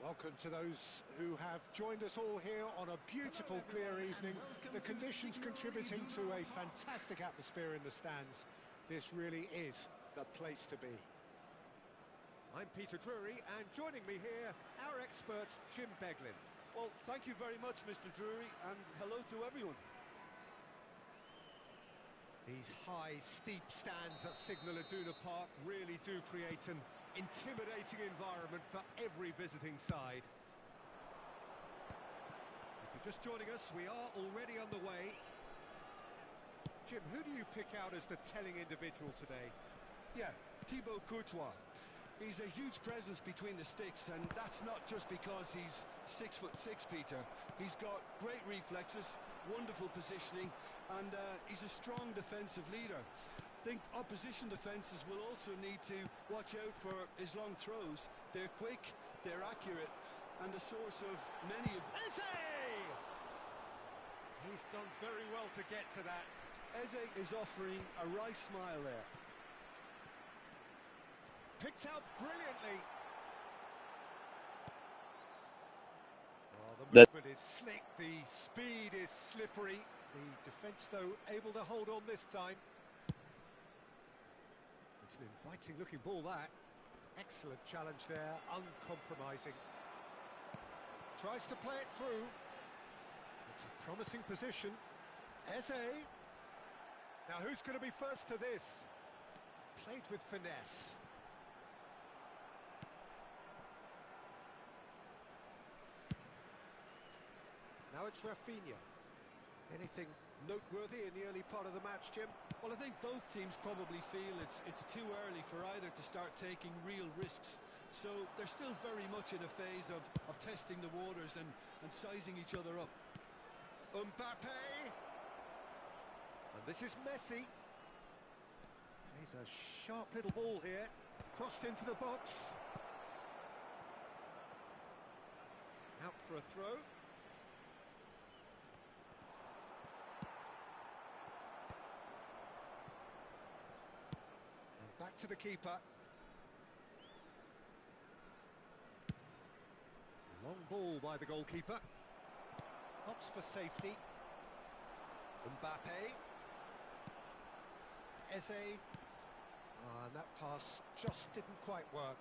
Welcome to those who have joined us all here on a beautiful, clear evening. The conditions contributing to a fantastic atmosphere in the stands. This really is the place to be. I'm Peter Drury, and joining me here, our expert, Jim Beglin. Well, thank you very much, Mr. Drury, and hello to everyone. These high, steep stands at Signal Iduna Park really do create an intimidating environment for every visiting side. If you're just joining us, we are already underway. Jim, who do you pick out as the telling individual today? Yeah, Thibaut Courtois. He's a huge presence between the sticks, and that's not just because he's 6'6", Peter. He's got great reflexes, wonderful positioning, and he's a strong defensive leader. I think opposition defences will also need to watch out for his long throws. They're quick, they're accurate, and a source of many of... Eze! He's done very well to get to that. Eze is offering a wry smile there. Picked out brilliantly. Oh, the movement is slick, the speed is slippery. The defence, though, able to hold on this time. It's an inviting looking ball, that. Excellent challenge there, uncompromising. Tries to play it through. It's a promising position. Eze. Now who's going to be first to this? Played with finesse. Now it's Rafinha. Anything noteworthy in the early part of the match, Jim? Well, I think both teams probably feel it's too early for either to start taking real risks. So they're still very much in a phase of testing the waters and sizing each other up. Mbappe! And this is Messi. Plays a sharp little ball here. Crossed into the box. Out for a throw. Back to the keeper. Long ball by the goalkeeper. Opts for safety. Mbappe. Eze. And that pass just didn't quite work.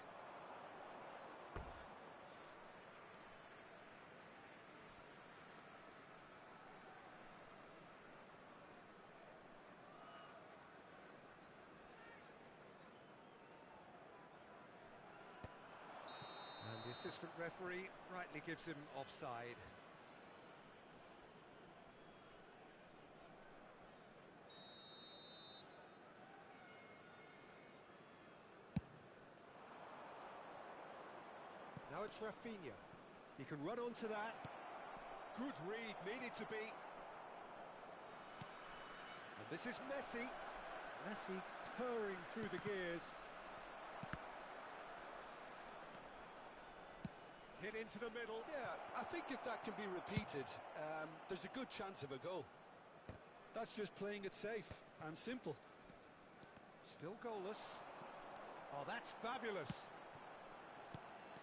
And the assistant referee rightly gives him offside. Now it's Rafinha. He can run onto that. Good read, needed to be. And this is Messi. Messi purring through the gears. Hit into the middle. Yeah, I think if that can be repeated, there's a good chance of a goal. That's just playing it safe and simple. Still goalless. Oh, that's fabulous.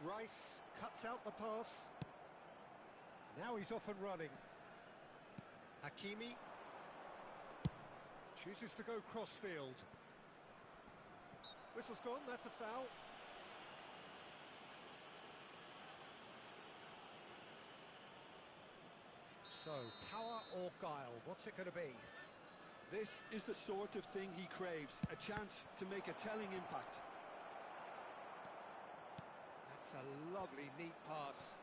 Rice cuts out the pass. Now he's off and running. Hakimi chooses to go crossfield. Whistle's gone, that's a foul. So, power or guile, what's it going to be? This is the sort of thing he craves, a chance to make a telling impact. That's a lovely, neat pass.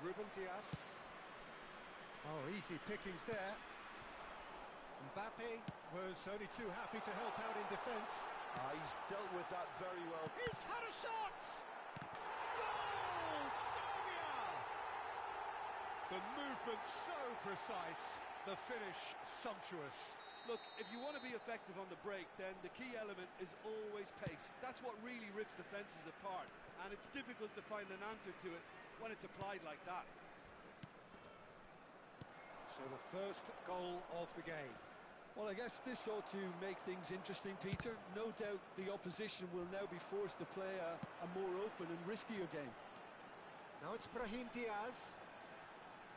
Ruben Dias. Oh, easy pickings there. Mbappe was only too happy to help out in defence. He's dealt with that very well. He's had a shot! Goal! Serbia! The movement so precise, the finish sumptuous. Look, if you want to be effective on the break, then the key element is always pace. That's what really rips defences apart, and it's difficult to find an answer to it when it's applied like that. So the first goal of the game. Well, I guess this ought to make things interesting, Peter. No doubt the opposition will now be forced to play a more open and riskier game. Now it's Brahim Diaz.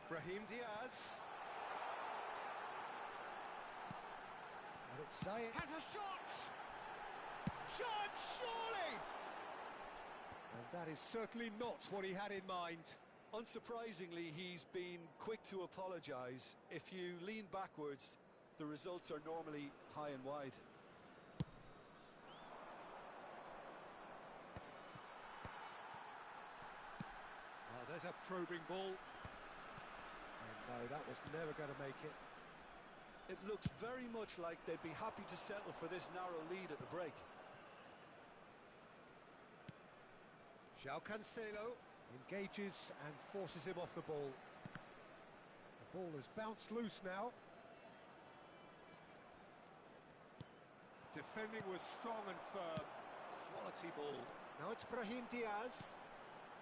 Brahim Diaz. And it's Zayed. Has a shot! Shot, surely! And that is certainly not what he had in mind. Unsurprisingly, he's been quick to apologise. If you lean backwards, the results are normally high and wide. Oh, there's a probing ball. And no, that was never going to make it. It looks very much like they'd be happy to settle for this narrow lead at the break. João Cancelo engages and forces him off the ball. The ball has bounced loose now. Defending was strong and firm. Quality ball. Now it's Brahim Diaz.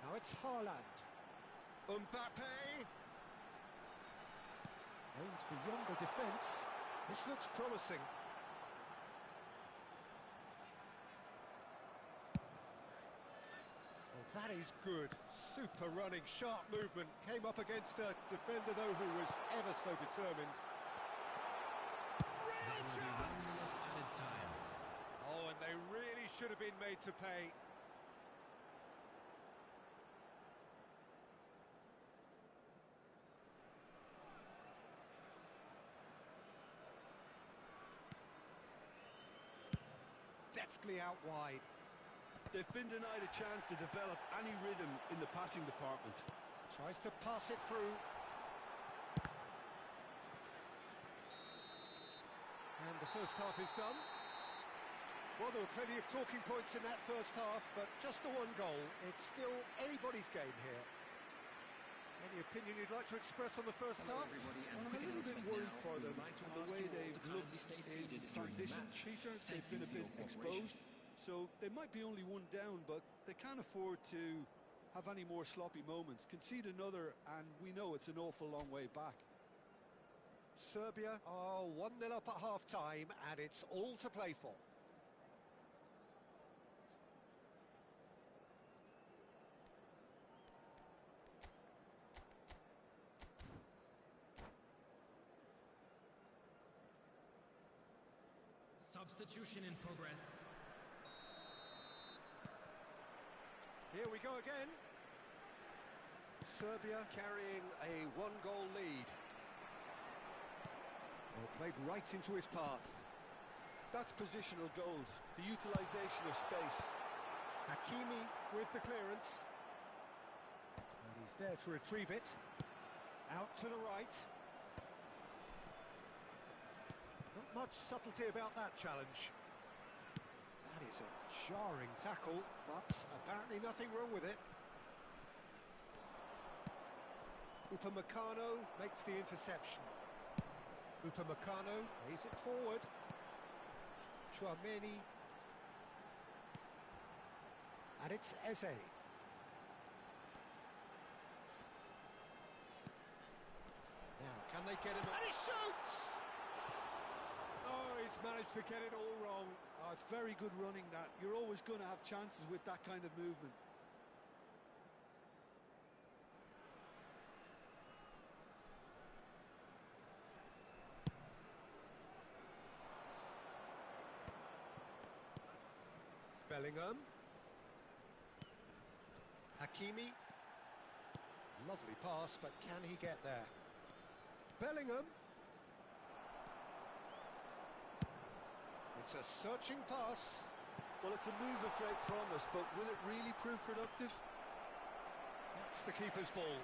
Now it's Haaland. Mbappe. Aimed beyond the defence. This looks promising. Well, that is good. Super running, sharp movement. Came up against a defender, though, who was ever so determined. Real chance! Oh, and they really should have been made to pay. Deftly out wide. They've been denied a chance to develop any rhythm in the passing department. Tries to pass it through. And the first half is done. Well, there were plenty of talking points in that first half, but just the one goal. It's still anybody's game here. Any opinion you'd like to express on the first half? Well, I'm a little bit worried for them and the way they've looked in transitions, Peter. They've been a bit exposed, so they might be only one down, but they can't afford to have any more sloppy moments. Concede another, and we know it's an awful long way back. Serbia are 1-0 up at half-time, and it's all to play for. Substitution in progress. Here we go again. Serbia carrying a one-goal lead. Well, played right into his path. That's positional gold, the utilisation of space. Hakimi with the clearance. And he's there to retrieve it. Out to the right. Not much subtlety about that challenge. That is a jarring tackle, but apparently nothing wrong with it. Upamecano makes the interception. Upamecano lays it forward. Tchouameni. And it's Eze. Now, can they get him? And he shoots! Oh, he's managed to get it all wrong. Oh, it's very good running, that. You're always going to have chances with that kind of movement. Bellingham. Hakimi. Lovely pass, but can he get there? Bellingham. It's a searching pass. Well, it's a move of great promise, but will it really prove productive? That's the keeper's ball.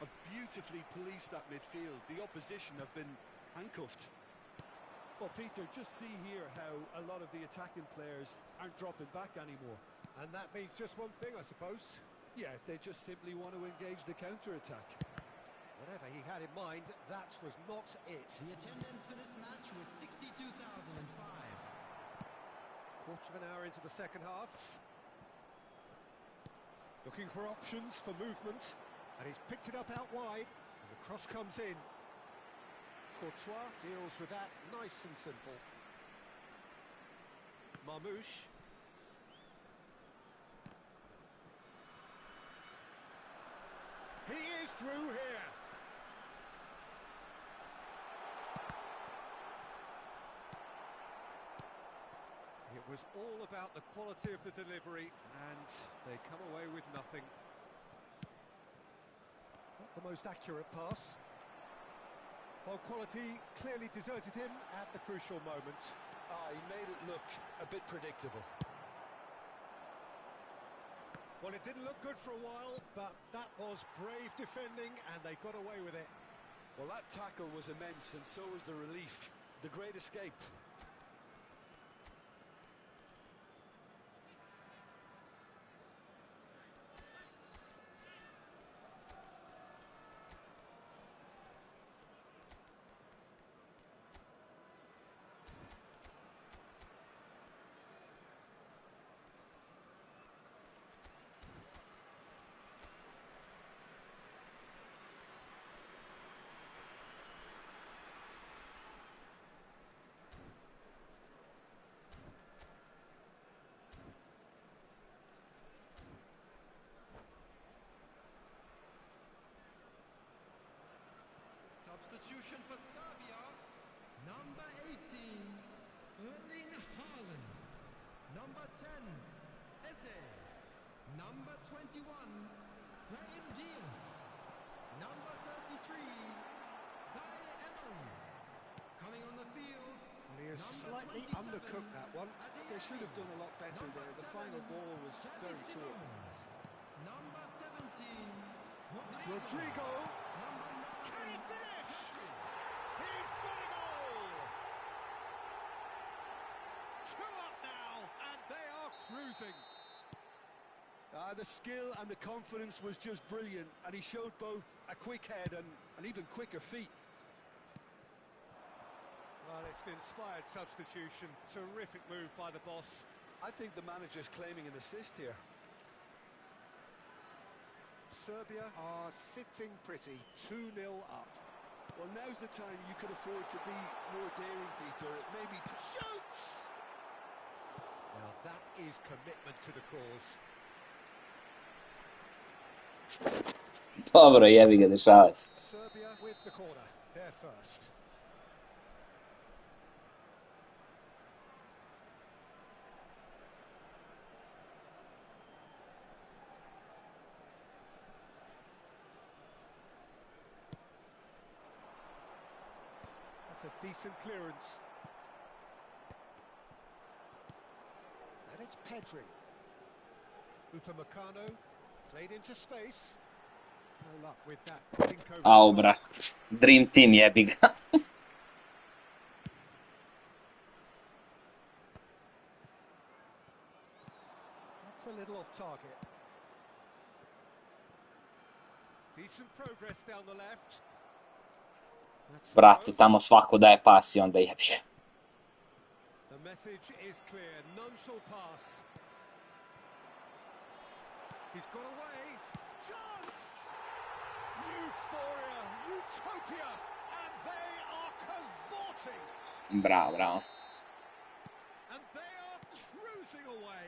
A beautifully policed that midfield. The opposition have been handcuffed. Well, Peter, just see here how a lot of the attacking players aren't dropping back anymore. And that means just one thing, I suppose. Yeah, they just simply want to engage the counter-attack. Whatever he had in mind, that was not it. The attendance for this match was 62,005. Quarter of an hour into the second half. Looking for options for movement. And he's picked it up out wide. And the cross comes in. Courtois deals with that nice and simple. Marmoush. He is through here. It was all about the quality of the delivery, and they come away with nothing. Not the most accurate pass. Well, quality clearly deserted him at the crucial moment. He made it look a bit predictable. Well, it didn't look good for a while, but that was brave defending, and they got away with it. Well, that tackle was immense, and so was the relief. The great escape. Substitution for Serbia. Number 18, Erling Haaland. Number 10, Eze. Number 21, Brahim Diaz. Number 33, Zaire Emery. Coming on the field. And he has slightly undercooked that one. They should have done a lot better there. The final ball was very poor. Number 17, Rodrigo. Number 9, Can he finish? He's got it all! 2 up now, and they are cruising. The skill and the confidence was just brilliant, and he showed both a quick head and even quicker feet. Well, it's an inspired substitution. Terrific move by the boss. I think the manager's claiming an assist here. Serbia are sitting pretty, 2-0 up. Well, now's the time you could afford to be more daring, Peter. It may be... Shoots! Well, that is commitment to the cause. Dobro, jebi ga, dešava se. Serbia with the corner, they're first. That's a decent clearance. And it's Pedri. Upamecano played into space. No luck with that. Dinko Au, brat. Dream team, jebi ga. That's a little off target. Decent progress down the left. That's Brate, tamo svako daje pas I onda jebi ga. the message is clear. None shall pass. He's got away. Chance! Euphoria, utopia, and they are cavorting. Bravo, bravo. And they are cruising away.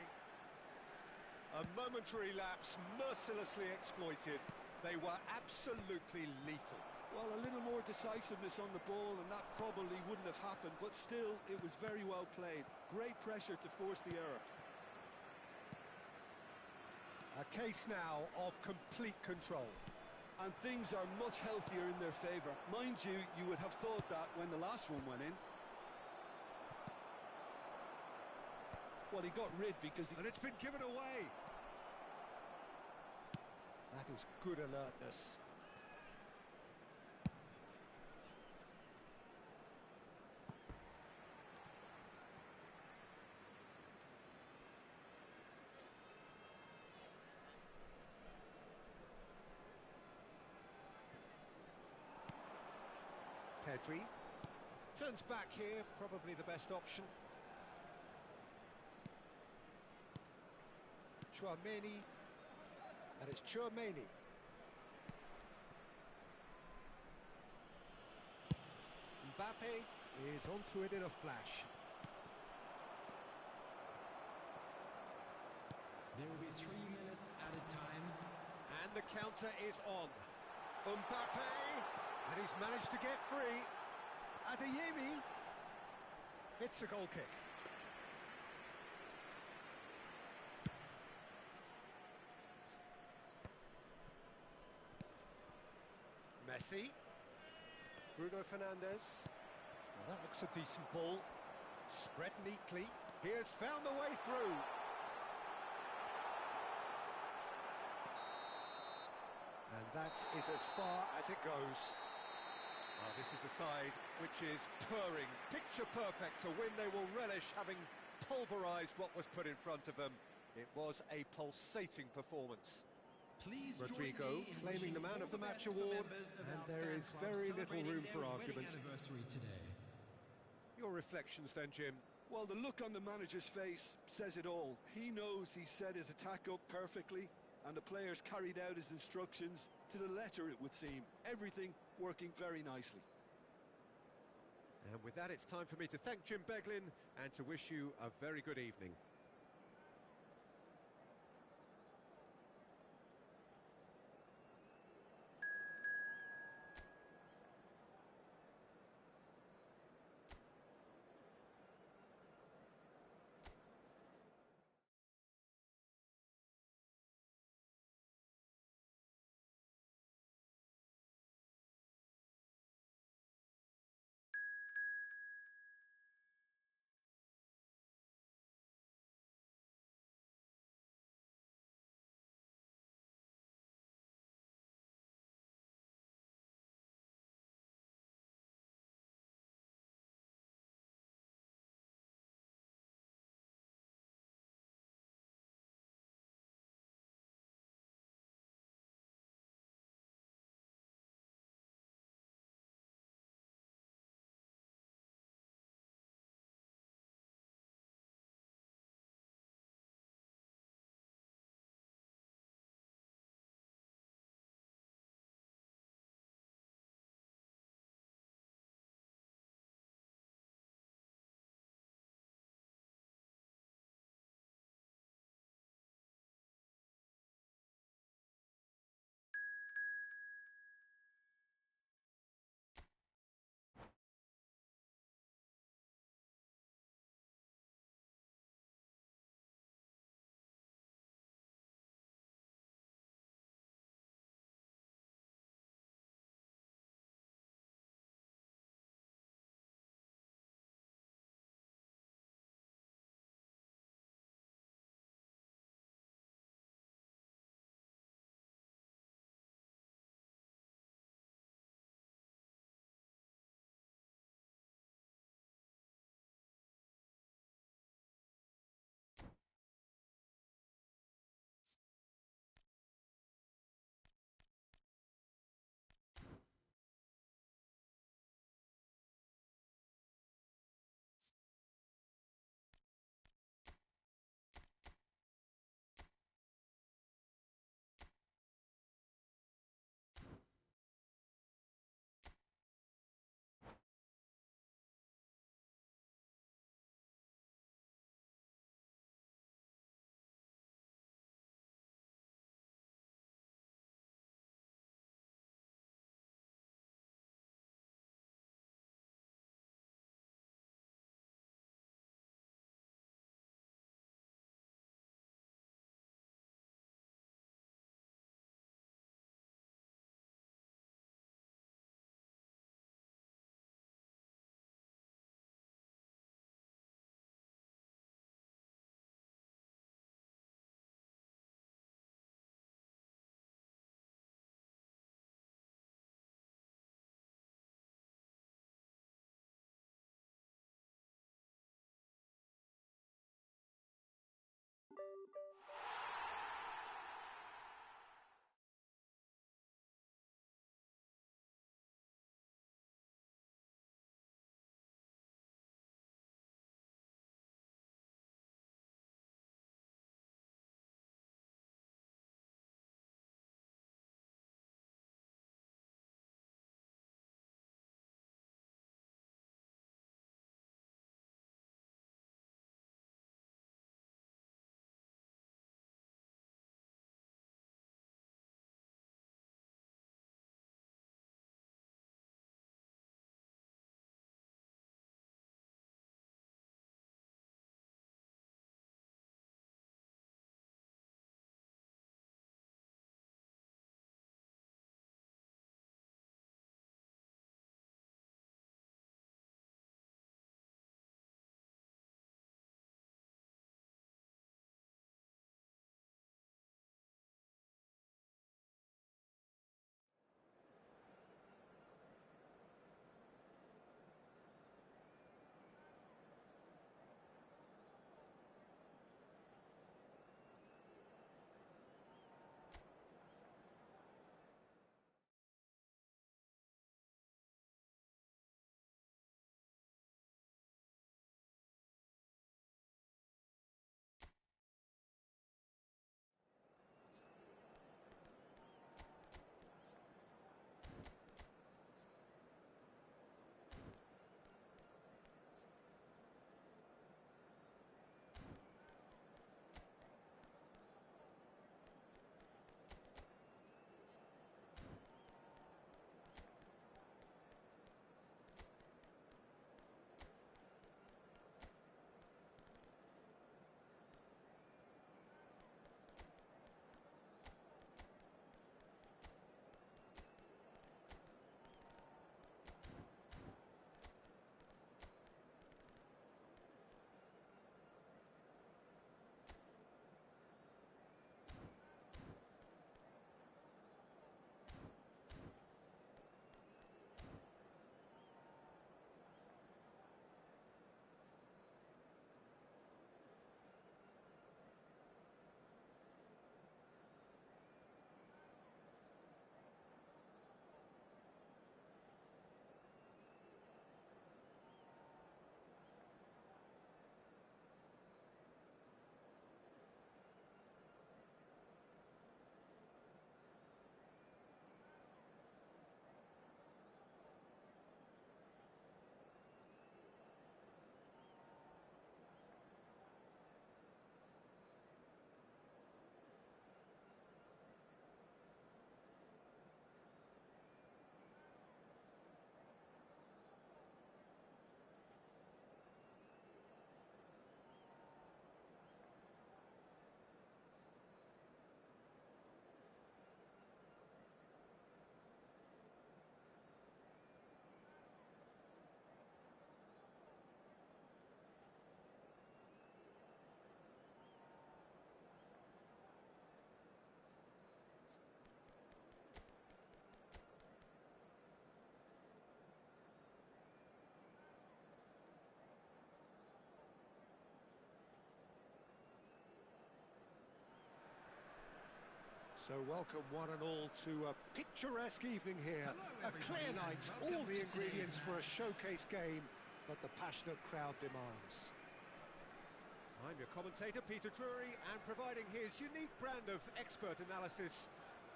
A momentary lapse mercilessly exploited. They were absolutely lethal. Well, a little more decisiveness on the ball, and that probably wouldn't have happened, but still, it was very well played. Great pressure to force the error. A case now of complete control. And things are much healthier in their favour. Mind you, you would have thought that when the last one went in. Well, he got rid because he... And it's been given away. That is good alertness. Pedri turns back here, probably the best option. Tchouaméni, and it's Tchouaméni. Mbappe is onto it in a flash. There will be 3 minutes added time. And the counter is on. Mbappe, and he's managed to get free. Adeyemi, it's a goal kick. Messi. Bruno Fernandes. Well, that looks a decent ball. Spread neatly. He has found the way through. And that is as far as it goes. Well, this is a side which is purring, picture perfect, a win they will relish, having pulverised what was put in front of them. It was a pulsating performance. Please Rodrigo join me in claiming the wishing Man all of the the Match best to the award, members of and our there fan is club very little celebrating room their for wedding argument. anniversary today. Your reflections then, Jim? Well, the look on the manager's face says it all. He knows he set his attack up perfectly, and the players carried out his instructions to the letter, it would seem. Everything working very nicely. And with that, it's time for me to thank Jim Beglin and to wish you a very good evening. So welcome one and all to a picturesque evening here. A clear night, all the ingredients for a showcase game that the passionate crowd demands. I'm your commentator, Peter Drury, and providing his unique brand of expert analysis,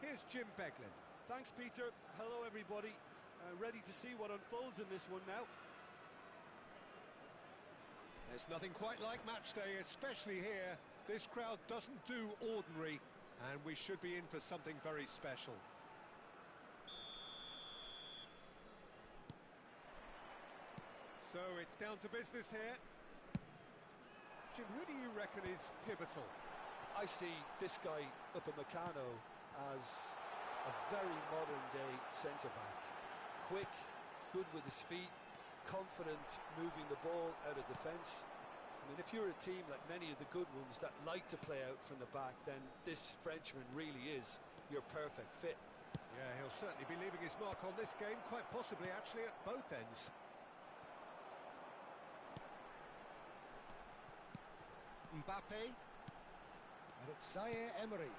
here's Jim Beglin. Thanks, Peter. Hello, everybody. Ready to see what unfolds in this one now. There's nothing quite like match day, especially here. This crowd doesn't do ordinary, and we should be in for something very special. So it's down to business here. Jim, who do you reckon is pivotal? I see this guy up at Meccano as a very modern-day centre-back. Quick, good with his feet, confident moving the ball out of defence. I mean, if you're a team like many of the good ones that like to play out from the back, then this Frenchman really is your perfect fit. Yeah, he'll certainly be leaving his mark on this game, quite possibly actually at both ends. Mbappe, and it's Zaire Emery.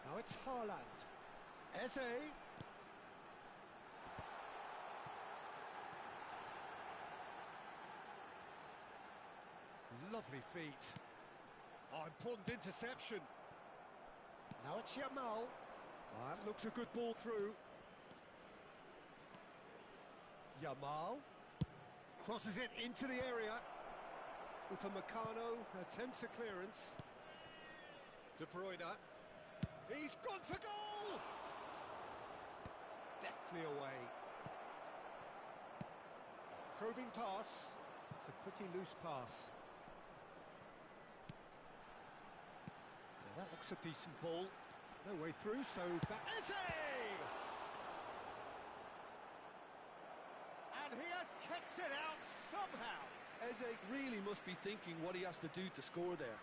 Now it's Haaland. Eze. Lovely feet. Oh, important interception. Now it's Yamal. That looks a good ball through. Yamal crosses it into the area. Upamecano attempts a clearance. De Bruyne. He's gone for goal! Deftly away. Probing pass. It's a pretty loose pass. Now that looks a decent ball. No way through, so back. Eze! And he has kicked it out somehow. Eze really must be thinking what he has to do to score there.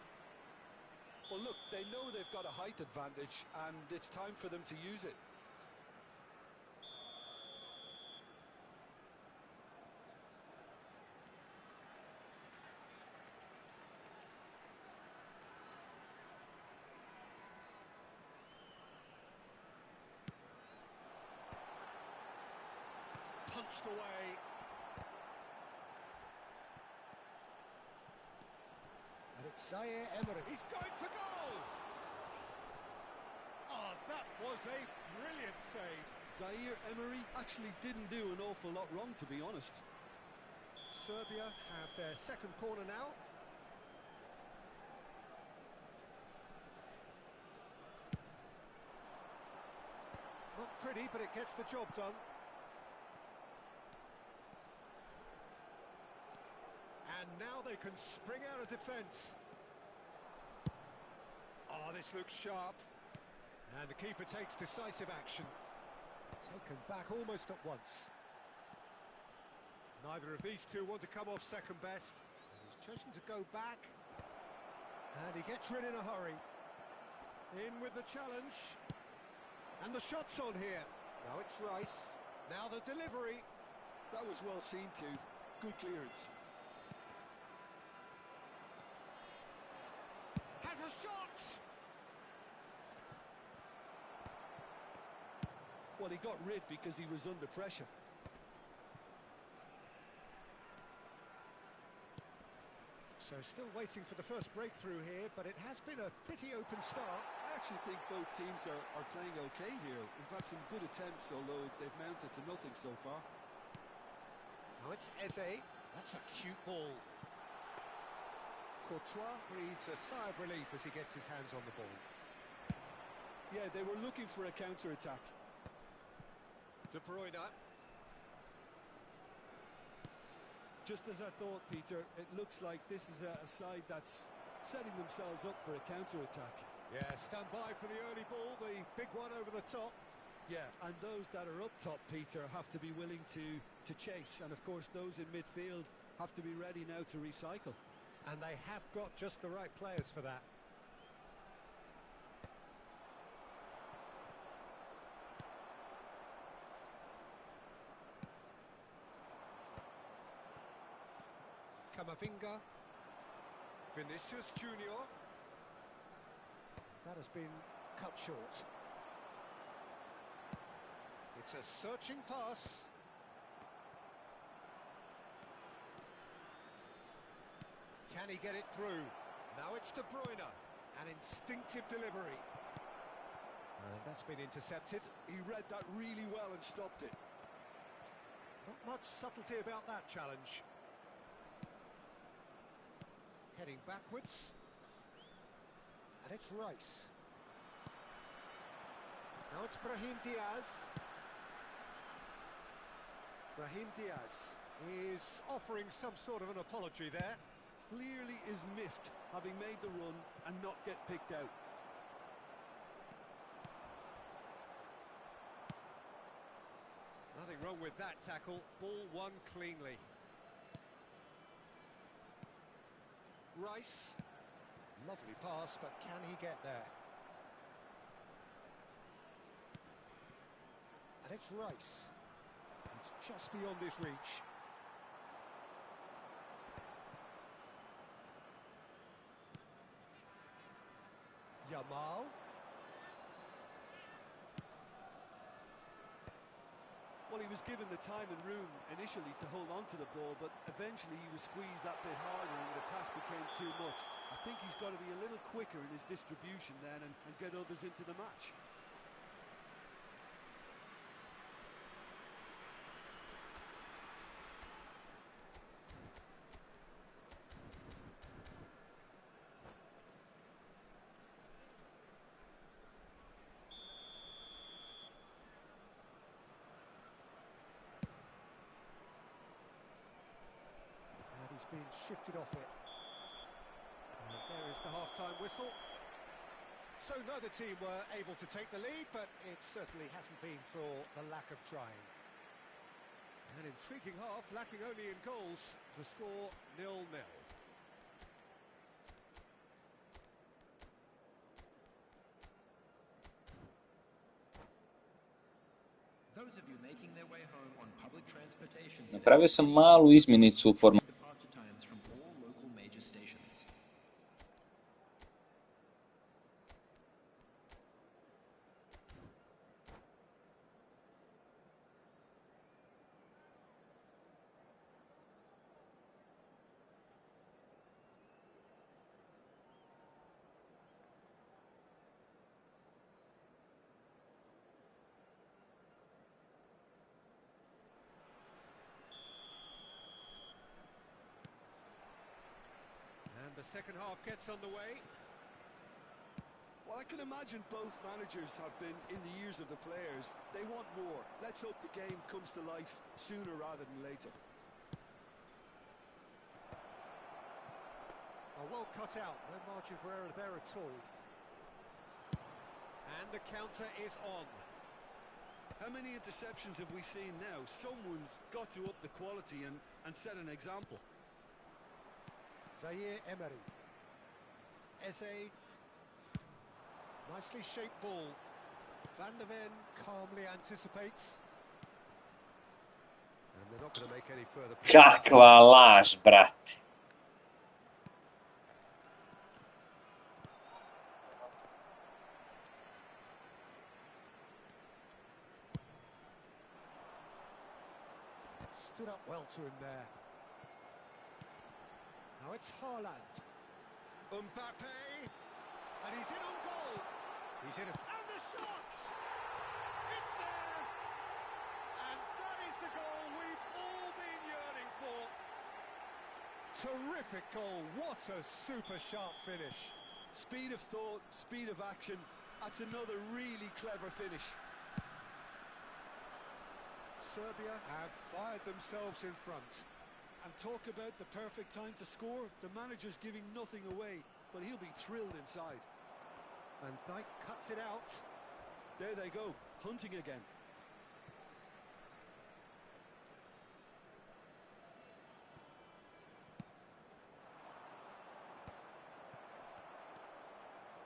Well, look, they know they've got a height advantage, and it's time for them to use it. Punched away. And it's Zaire Emery. He's going for goal! Oh, that was a brilliant save. Zaire Emery actually didn't do an awful lot wrong, to be honest. Serbia have their second corner now. Not pretty, but it gets the job done. And now they can spring out of defence. Oh, this looks sharp. And the keeper takes decisive action. Taken back almost at once. Neither of these two want to come off second best. He's chosen to go back. And he gets rid in a hurry. In with the challenge. And the shot's on here. Now it's Rice. Now the delivery. That was well seen too. Good clearance. Has a shot! Well, he got rid because he was under pressure. So still waiting for the first breakthrough here, but it has been a pretty open start. I actually think both teams are playing okay here. We've had some good attempts, although they've mounted to nothing so far. Now it's Eze. That's a cute ball. Courtois breathes a sigh of relief as he gets his hands on the ball. Yeah, they were looking for a counter-attack. De Bruyne. Just as I thought, Peter, it looks like this is a side that's setting themselves up for a counter-attack. Yeah, stand by for the early ball, the big one over the top. Yeah, and those that are up top, Peter, have to be willing to chase. And, of course, those in midfield have to be ready now to recycle. And they have got just the right players for that. Camavinga. Vinicius Junior. That has been cut short. It's a searching pass. Can he get it through? Now it's De Bruyne. An instinctive delivery. And that's been intercepted. He read that really well and stopped it. Not much subtlety about that challenge. Heading backwards. And it's Rice. Now it's Brahim Diaz. Brahim Diaz is offering some sort of an apology there. Clearly is miffed, having made the run and not get picked out. Nothing wrong with that tackle. Ball won cleanly. Rice. Lovely pass, but can he get there? And it's Rice. It's just beyond his reach. Yamal. Well, he was given the time and room initially to hold on to the ball, but eventually he was squeezed that bit harder and the task became too much. I think he's got to be a little quicker in his distribution then and get others into the match. Being shifted off it. And there is the half-time whistle. So neither team were able to take the lead, but it certainly hasn't been for the lack of trying. An intriguing half, lacking only in goals. The score 0-0. Those of you making their way home on public transportation today, Napravio sam malu izmjenicu u formatu. departure times from all local major stations. And the second half gets underway. Well, I can imagine both managers have been in the ears of the players. They want more. Let's hope the game comes to life sooner rather than later. Oh, well cut out. No margin for error there at all. And the counter is on. How many interceptions have we seen now? Someone's got to up the quality and set an example. Zaire Emery. Eze. Nicely shaped ball. Van de Ven calmly anticipates. And they're not going to make any further progress. Kakva laž, brate. Stood up well to him there. Now it's Haaland. Mbappe. And he's in on goal. He's in. And the shot! It's there! And that is the goal we've all been yearning for. Terrific goal. What a super sharp finish. Speed of thought, speed of action. That's another really clever finish. Serbia have fired themselves in front. And talk about the perfect time to score. The manager's giving nothing away, but he'll be thrilled inside. Van Dijk cuts it out. There they go, hunting again.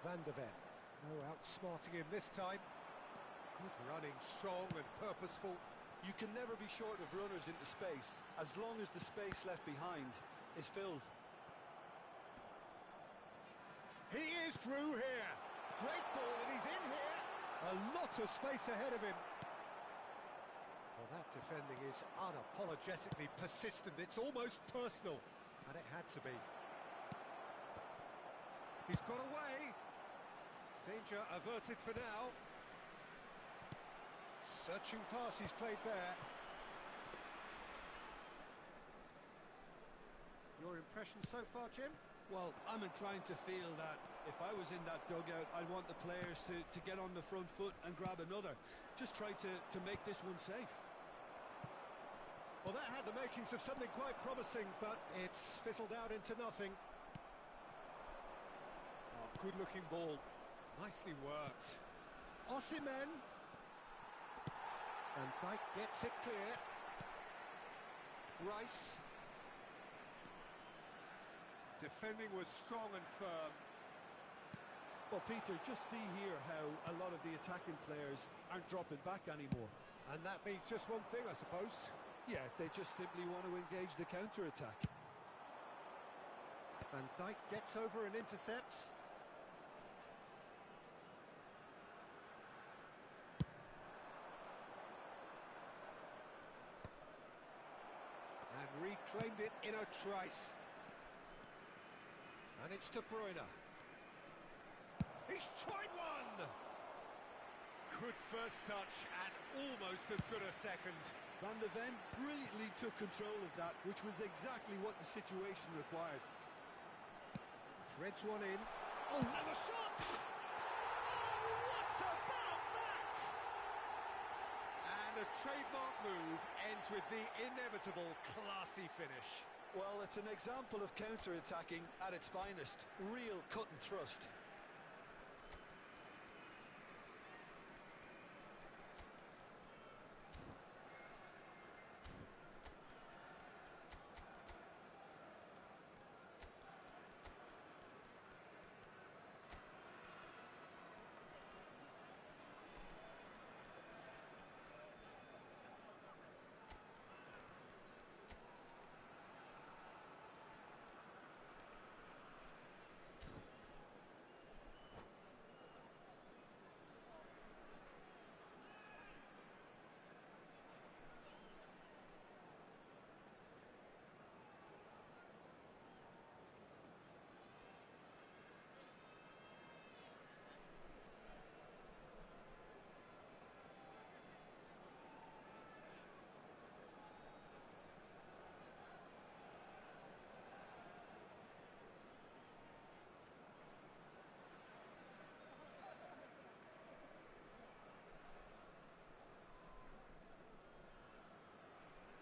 Van de Ven. No outsmarting him this time. Good running, strong and purposeful. You can never be short of runners into space, as long as the space left behind is filled. He is through here. Great ball, and he's in here. A lot of space ahead of him. That defending is unapologetically persistent. It's almost personal, and it had to be. He's got away. Danger averted for now. Searching pass he's played there. Your impression so far, Jim? Well, I'm inclined to feel that if I was in that dugout, I'd want the players to get on the front foot and grab another. Just try to make this one safe. Well, that had the makings of something quite promising, but it's fizzled out into nothing. Oh, good-looking ball. Nicely worked. Osimhen. And Dijk gets it clear. Rice. Defending was strong and firm. Well, Peter, just see here how a lot of the attacking players aren't dropping back anymore. And that means just one thing, I suppose. Yeah, they just simply want to engage the counter-attack. And Dijk gets over and intercepts. And reclaimed it in a trice. And it's De Bruyne. He's tried one! Good first touch and almost as good a second. Van de Ven brilliantly took control of that, which was exactly what the situation required. Threads one in. Oh, and the shot! Oh, what about that? And a trademark move ends with the inevitable classy finish. Well, it's an example of counter-attacking at its finest. Real cut and thrust.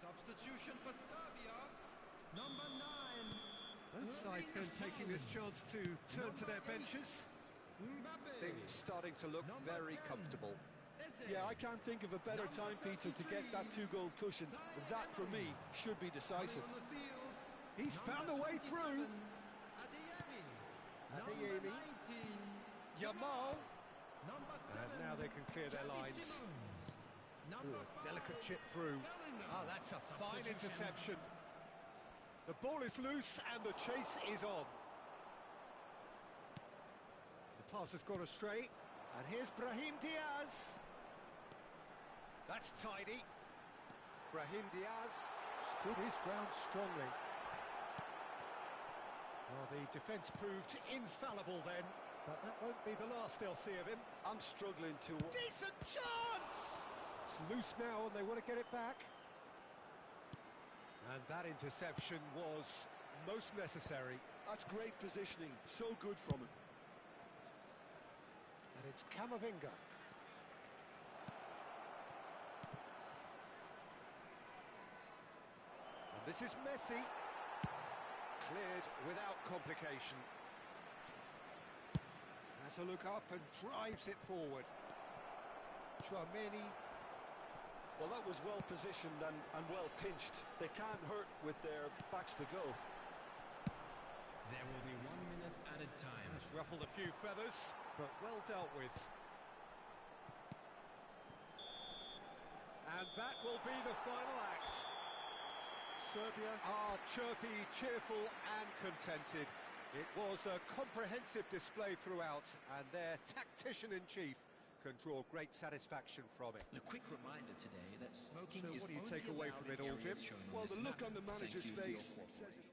Substitution for Serbia, number 9. Both sides then taking this chance to turn to their benches. Things starting to look very comfortable. Yeah, I can't think of a better time, Peter, to get that two-goal cushion. That, for me, should be decisive. He's found a way through. Adeyemi. Yamal. And now they can clear their lines. Ooh, a delicate chip through. Ah, that's a fine interception. The ball is loose and the chase is on. The pass has gone astray. And here's Brahim Diaz. That's tidy. Brahim Diaz stood his ground strongly. Well, the defence proved infallible then, but that won't be the last they'll see of him. I'm struggling to... Decent chance! It's loose now and they want to get it back. And that interception was most necessary. That's great positioning, so good from him. And it's Camavinga. And this is Messi. Cleared without complication. Has a look up and drives it forward. Tchouaméni. Well, that was well positioned and well pinched. They can't hurt with their backs to go. There will be 1 minute added time. Has ruffled a few feathers, but well dealt with. And that will be the final act. Serbia are chirpy, cheerful and contented. It was a comprehensive display throughout, and their tactician-in-chief can draw great satisfaction from it. A quick reminder today that smoking So is what do you only take away allowed from it in all, areas Jim? shown Well, this the look map. on the Thank manager's you for your face cooperation. says it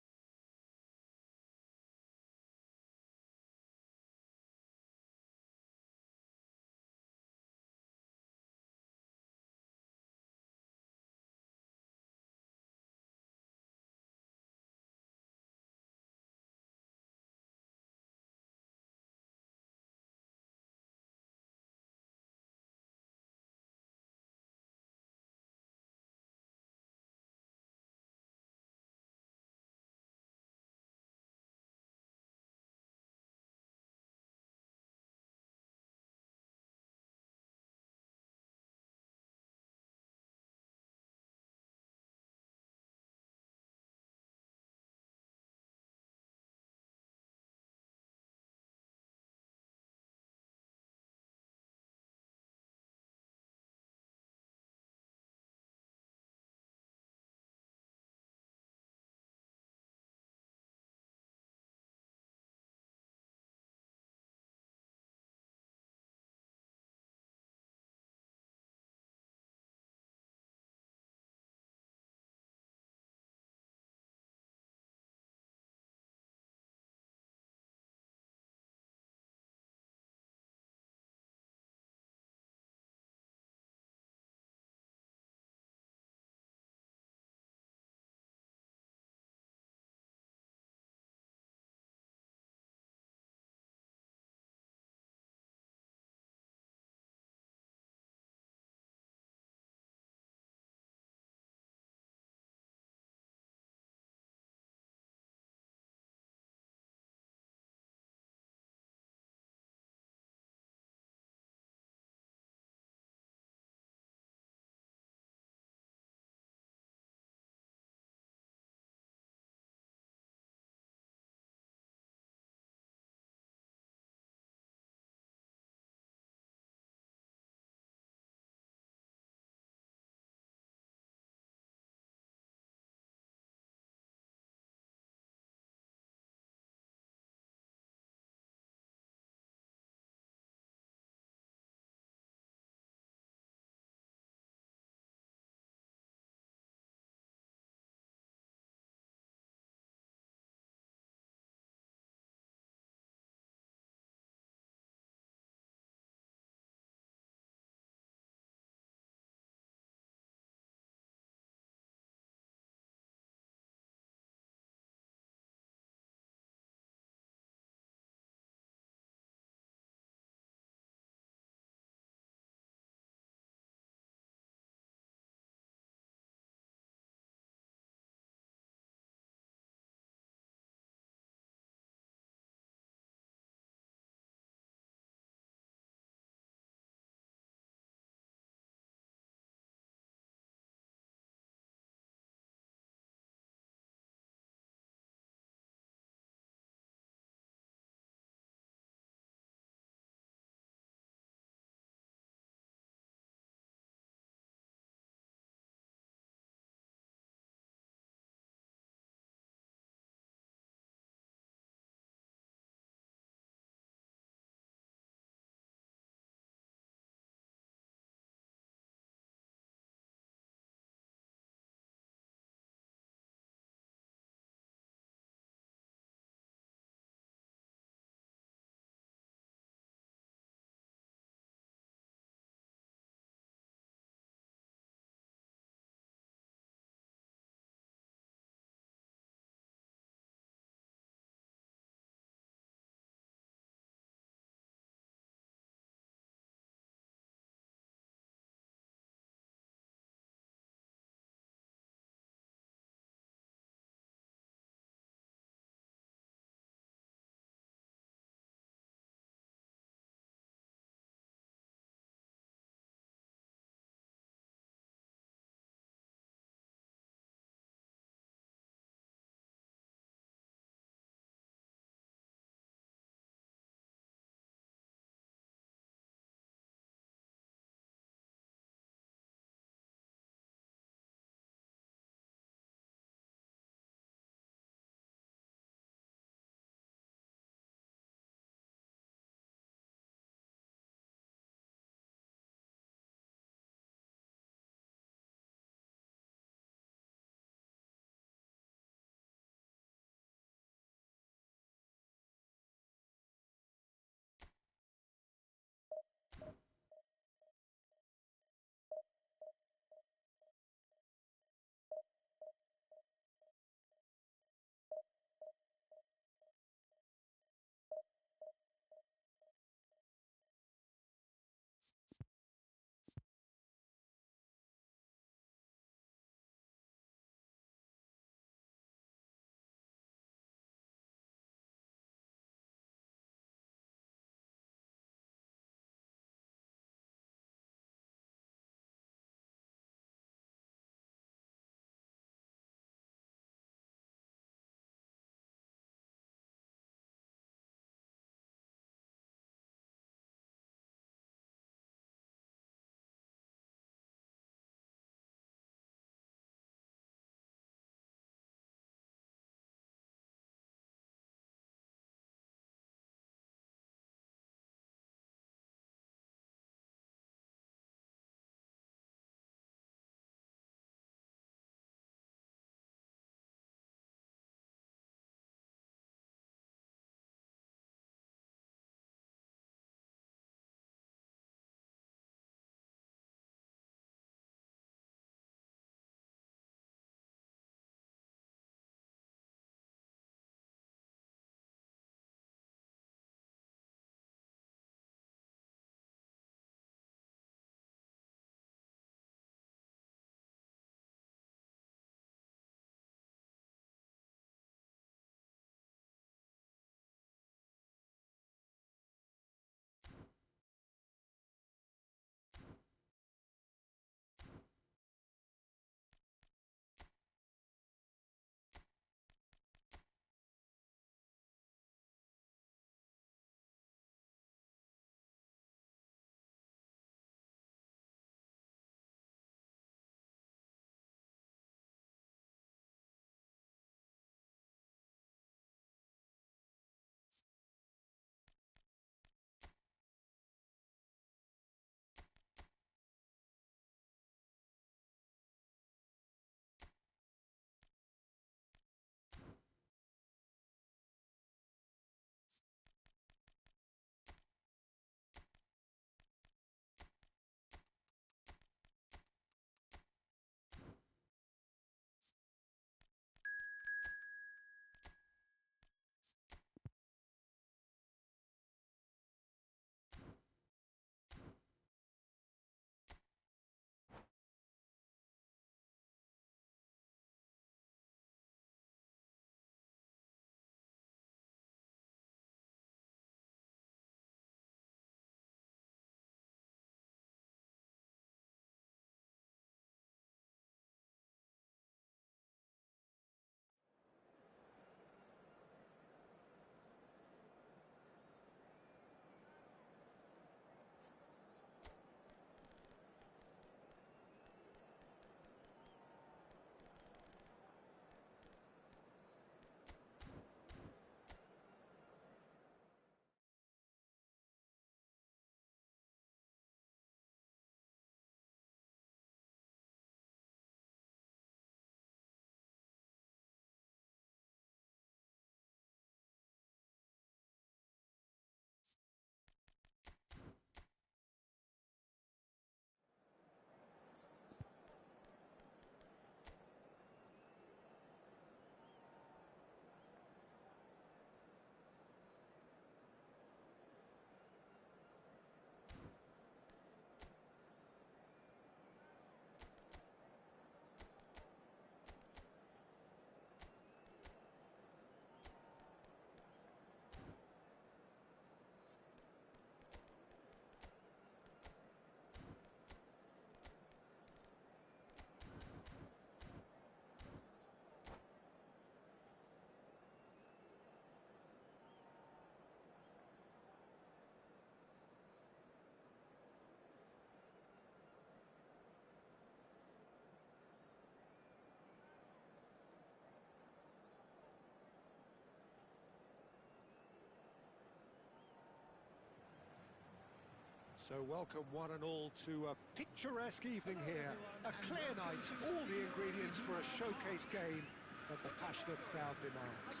So welcome one and all to a picturesque evening here. A clear night, all the ingredients for a showcase game that the passionate crowd demands.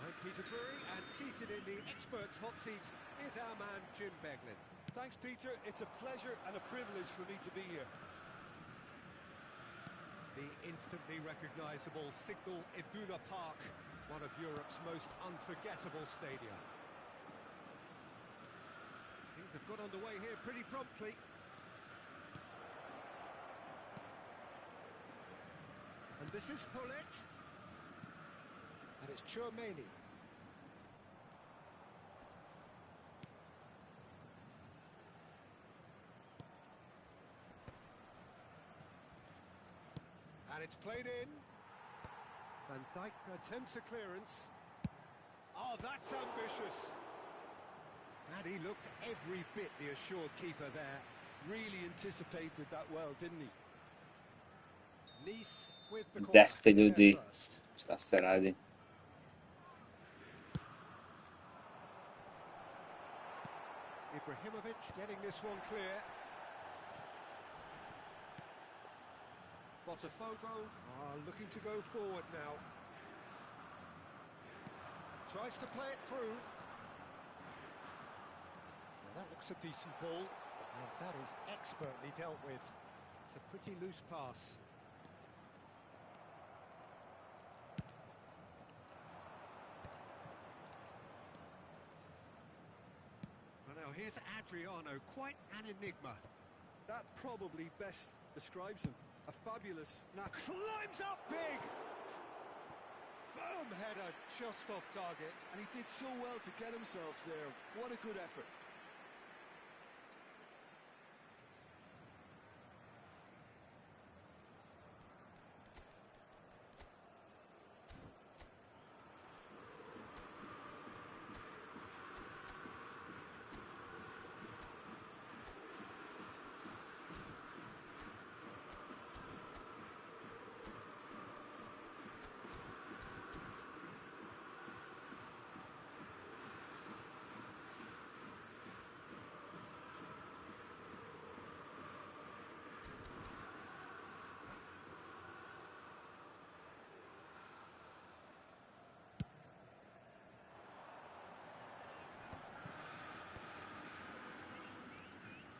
I'm Peter Drury, and seated in the experts' hot seat is our man Jim Beglin. Thanks, Peter. It's a pleasure and a privilege for me to be here. The instantly recognisable Signal Iduna Park, one of Europe's most unforgettable stadia. Things have got underway here pretty promptly. And this is Hullet. And it's Tchouaméni. And it's played in. Van Dijk attempts a clearance. Oh, that's ambitious. And he looked every bit the assured keeper there. Really anticipated that well, didn't he? Nice with the Deste corner ljudi there first. šta se radi. Ibrahimovic getting this one clear. Botafogo are looking to go forward now. Tries to play it through. Well, that looks a decent ball, and that is expertly dealt with. It's a pretty loose pass. Well, now here's Adriano, quite an enigma. That probably best describes him. A fabulous Climbs up big! Firm header just off target. and he did so well to get himself there. What a good effort.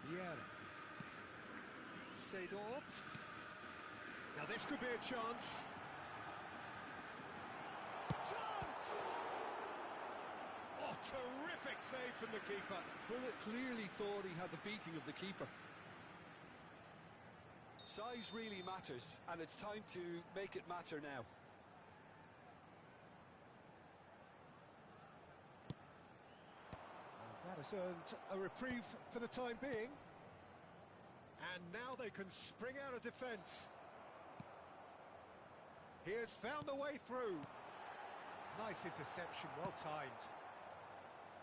Vieira. Seedorf. Now this could be a chance. Chance! Oh, terrific save from the keeper. Hullet clearly thought he had the beating of the keeper. Size really matters, and it's time to make it matter now. That has earned a reprieve for the time being. And now they can spring out of defence. He has found a way through. Nice interception, well timed.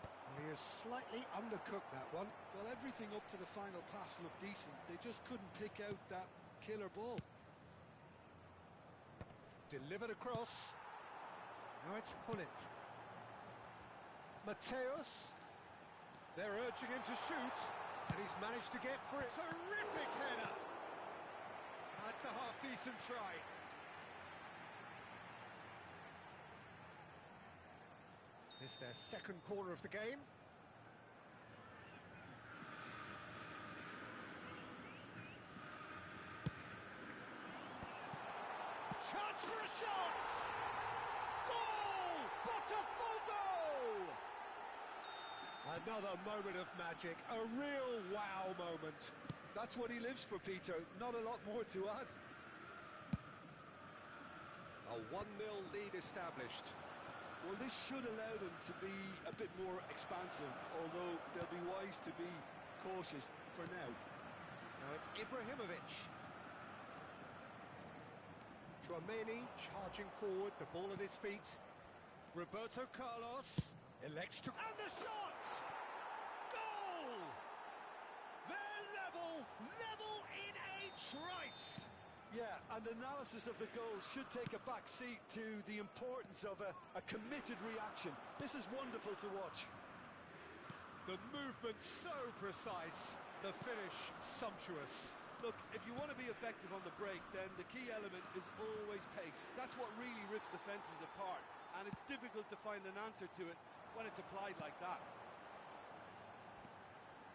And he has slightly undercooked that one. Well, everything up to the final pass looked decent. They just couldn't pick out that killer ball. Delivered across. Now it's Hullet. Mateus. They're urging him to shoot, and he's managed to get through. Terrific header! That's a half-decent try. This is their second corner of the game. Chance for a shot! Goal! Botafogo! Another moment of magic, a real wow moment. That's what he lives for, Peter. Not a lot more to add. A 1-0 lead established. Well, this should allow them to be a bit more expansive, although they'll be wise to be cautious for now. Now it's Ibrahimovic. Tchouaméni charging forward, the ball at his feet. Roberto Carlos elects to... And the shot! Goal! They're level in a trice! Yeah, and analysis of the goal should take a back seat to the importance of a committed reaction. This is wonderful to watch. The movement so precise, the finish sumptuous. Look, if you want to be effective on the break, then the key element is always pace. That's what really rips defences apart, and it's difficult to find an answer to it when it's applied like that.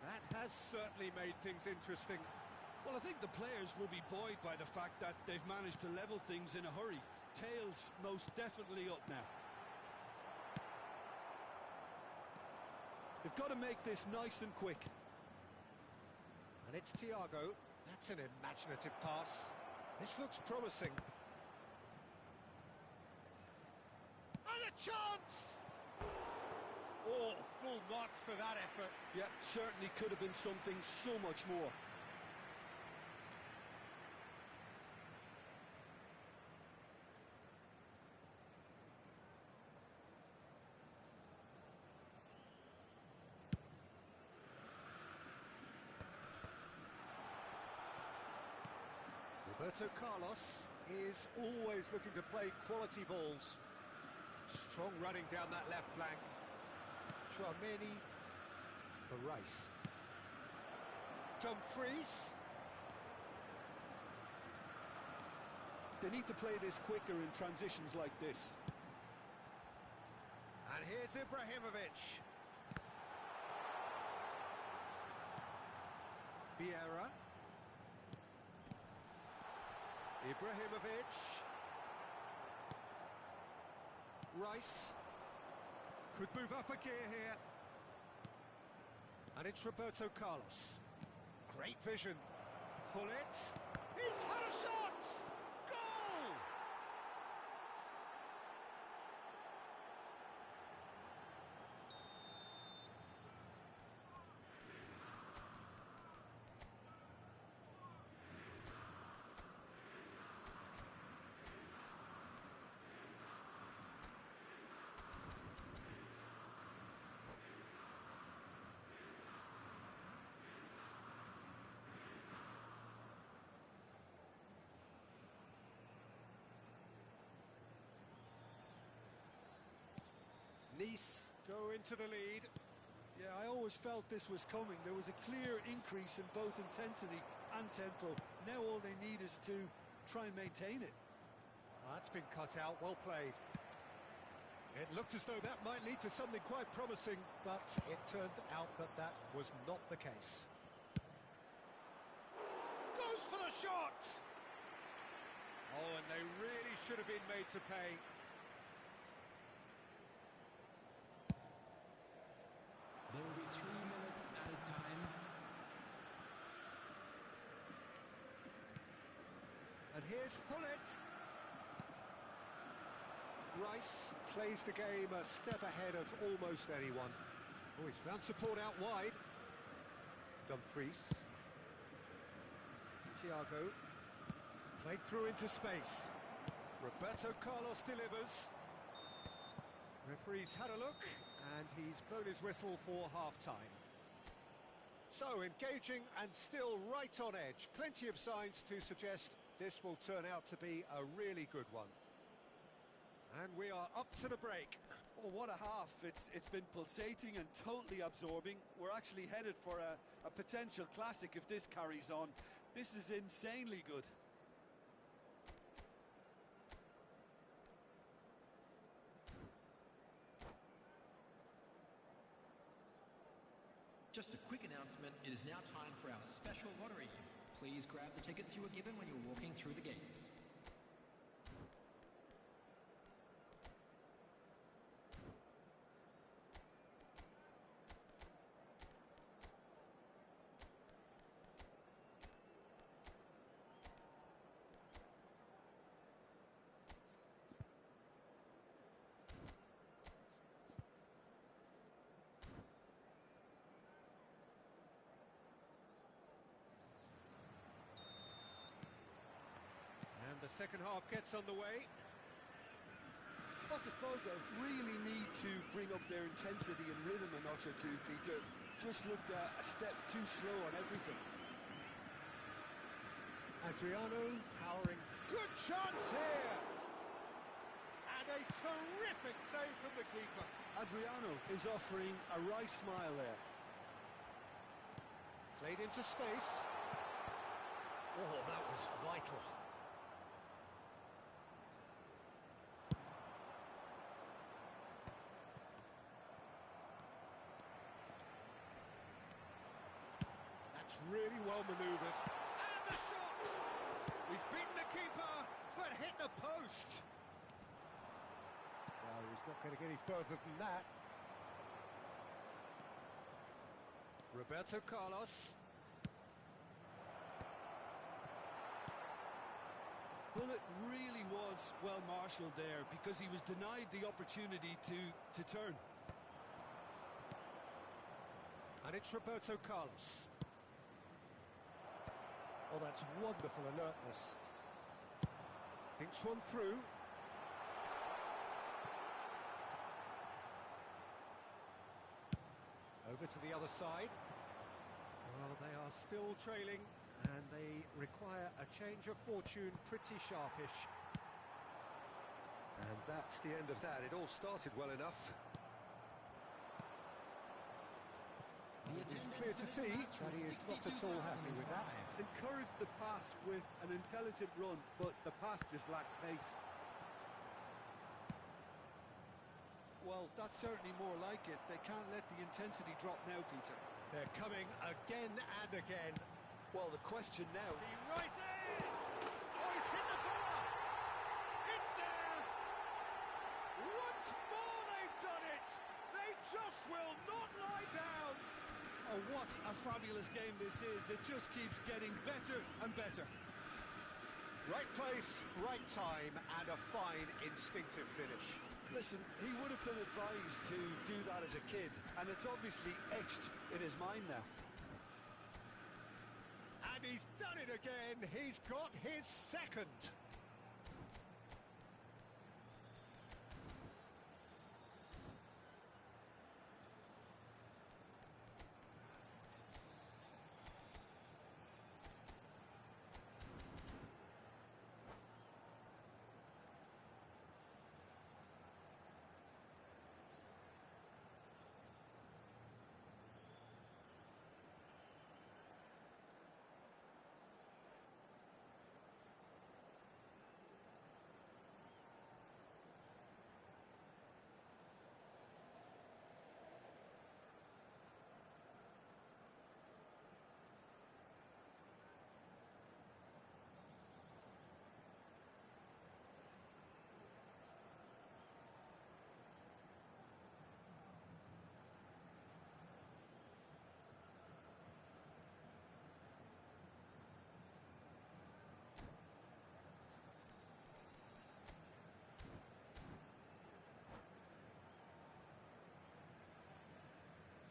That has certainly made things interesting. Well, I think the players will be buoyed by the fact that they've managed to level things in a hurry. Tails most definitely up now. They've got to make this nice and quick. And it's Thiago. That's an imaginative pass. This looks promising. And a chance! Oh, full marks for that effort. Yeah, certainly could have been something so much more. Roberto Carlos is always looking to play quality balls. Strong running down that left flank. Tchouameni for Rice. Dumfries. They need to play this quicker in transitions like this. And here's Ibrahimovic. Vieira. Ibrahimovic. Rice. Could move up a gear here. And it's Roberto Carlos. Great vision. Gullit. He's had a shot! Goal! Nice go into the lead. Yeah, I always felt this was coming. There was a clear increase in both intensity and tempo. Now all they need is to try and maintain it. That's been cut out, well played. It looked as though that might lead to something quite promising, but it turned out that that was not the case. Goes for the shot! Oh, and they really should have been made to pay. There will be 3 minutes added time. And here's Gullit. Rice plays the game a step ahead of almost anyone. Oh, he's found support out wide. Dumfries. Thiago. Played through into space. Roberto Carlos delivers. Referee's had a look, and he's blown his whistle for half-time. So, engaging and still right on edge. Plenty of signs to suggest this will turn out to be a really good one. And we are up to the break. Oh, what a half. It's been pulsating and totally absorbing. We're actually headed for a potential classic if this carries on. This is insanely good. Just a quick announcement, it is now time for our special lottery. Please grab the tickets you were given when you were walking through the gates. The second half gets underway. Botafogo really need to bring up their intensity and rhythm a notch or two, Peter. Just looked a step too slow on everything. Adriano powering. Good chance here! And a terrific save from the keeper. Adriano is offering a Rice smile there. Played into space. Oh, that was vital. That's really well manoeuvred. And the shot! He's beaten the keeper, but hit the post. No, he's not going to get any further than that. Roberto Carlos. Bullet really was well marshalled there because he was denied the opportunity to turn. And it's Roberto Carlos. Oh, that's wonderful alertness. Thinks one through. Over to the other side. Well, they are still trailing, and they require a change of fortune pretty sharpish. And that's the end of that. It all started well enough. It's clear to see that he is not at all happy with that. Encouraged the pass with an intelligent run, but the pass just lacked pace. Well, that's certainly more like it. They can't let the intensity drop now, Peter. They're coming again and again. Well, the question now... He rises! Oh, he's hit the bar! It's there! Once more they've done it! They just will not lie down! Oh, what a fabulous game this is. It just keeps getting better and better. Right place, right time, and a fine instinctive finish. Listen, he would have been advised to do that as a kid, and it's obviously etched in his mind now. And he's done it again. He's got his second.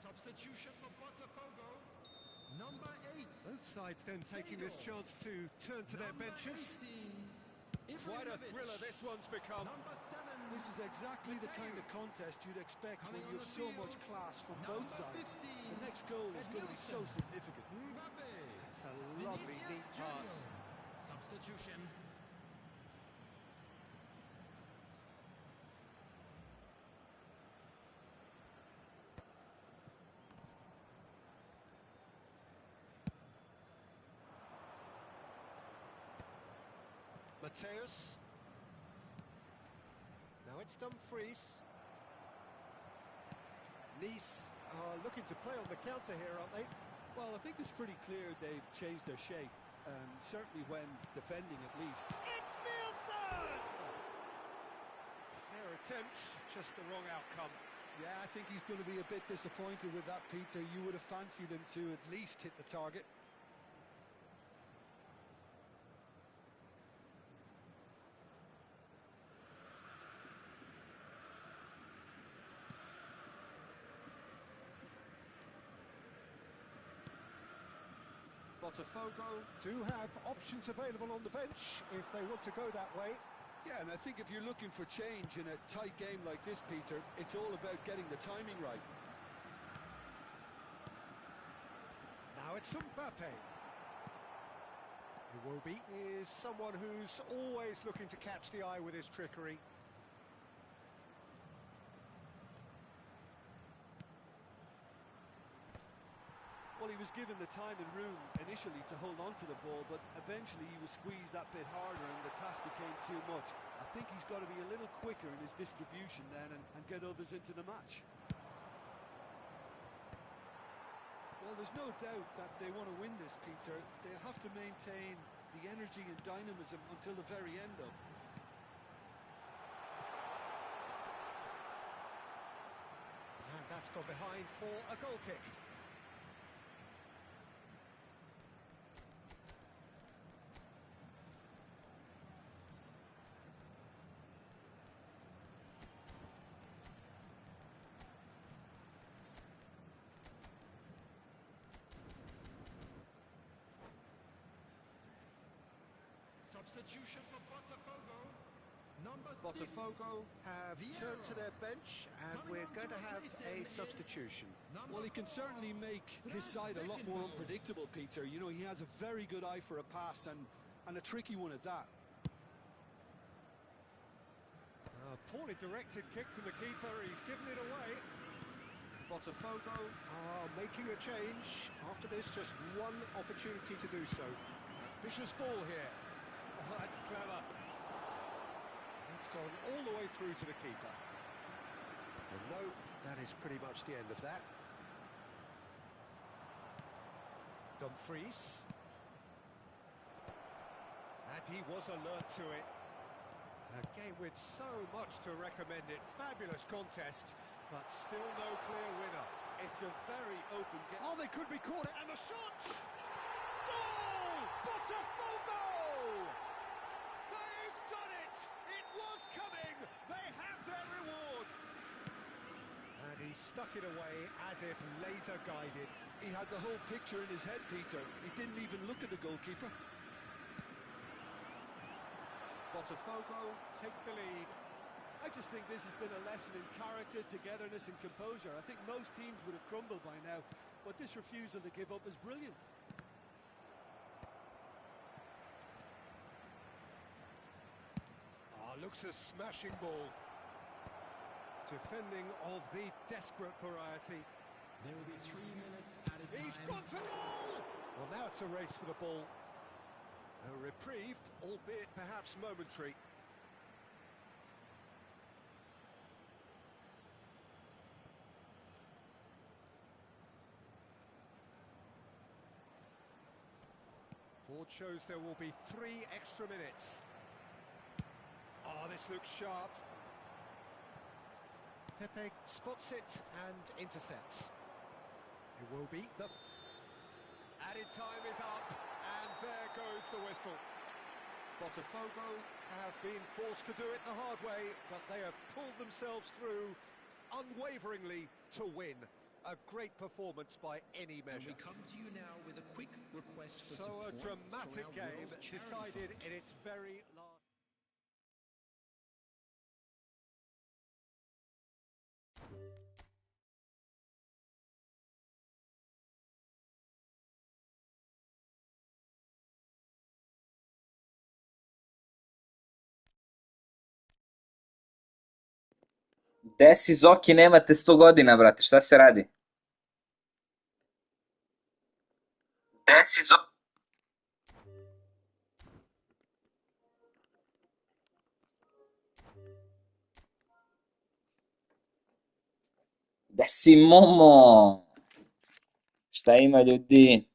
Substitution for Botafogo, number 8. Both sides then taking this chance to turn to their benches. 18, Quite a thriller this one's become. Number 7. This is exactly the kind of contest you'd expect when you have so much class from both sides. The next goal is going to be so significant. Mbappe. It's a lovely, Vinicius neat pass. Junior. Substitution. Mateus. Now it's Dumfries. Nice are looking to play on the counter here, aren't they? Well, I think it's pretty clear they've changed their shape, certainly when defending at least. Nielsen! Fair attempt, just the wrong outcome. Yeah, I think he's going to be a bit disappointed with that, Peter. You would have fancied him to at least hit the target. Botafogo do have options available on the bench if they want to go that way. Yeah, and I think if you're looking for change in a tight game like this, Peter, it's all about getting the timing right. Now it's Mbappe. Iwobi is someone who's always looking to catch the eye with his trickery. Well, Well, he was given the time and room initially to hold on to the ball, but eventually he was squeezed that bit harder and the task became too much. I think he's got to be a little quicker in his distribution then and get others into the match. Well, there's no doubt that they want to win this, Peter. They'll have to maintain the energy and dynamism until the very end, though. And that's gone behind for a goal kick. Substitution for Botafogo. Botafogo have turned to their bench, and we're going to have a substitution. Well, he can certainly make his side a lot more unpredictable, Peter. You know, he has a very good eye for a pass and a tricky one at that. Poorly directed kick from the keeper, he's given it away. Botafogo are making a change. After this, just one opportunity to do so. Ambitious ball here. Oh, that's clever. That's gone all the way through to the keeper. And no, that is pretty much the end of that. Dumfries. And he was alert to it. A game with so much to recommend it. Fabulous contest, but still no clear winner. It's a very open game. Oh, they could be caught, and the shot! Goal! Botafogo! They've done it! It was coming! They have their reward! And he stuck it away as if laser guided. He had the whole picture in his head, Peter. He didn't even look at the goalkeeper. Botafogo take the lead. I just think this has been a lesson in character, togetherness and composure. I think most teams would have crumbled by now, but this refusal to give up is brilliant. Looks a smashing ball. Defending of the desperate variety. There will be 3 minutes added time. He's gone for goal! Well, now it's a race for the ball. A reprieve, albeit perhaps momentary. Board shows there will be 3 extra minutes. Oh, this looks sharp. Pepe spots it and intercepts. It will be the added time is up, and there goes the whistle. Botafogo have been forced to do it the hard way, but they have pulled themselves through unwaveringly to win. A great performance by any measure. And we come to you now with a quick request for So a support dramatic for our game World Charity decided Fund. in its very last. Desi Zoki nemate 100 godina, brate, šta se radi? Desi Zoki... Desi Momo! Šta ima, ljudi?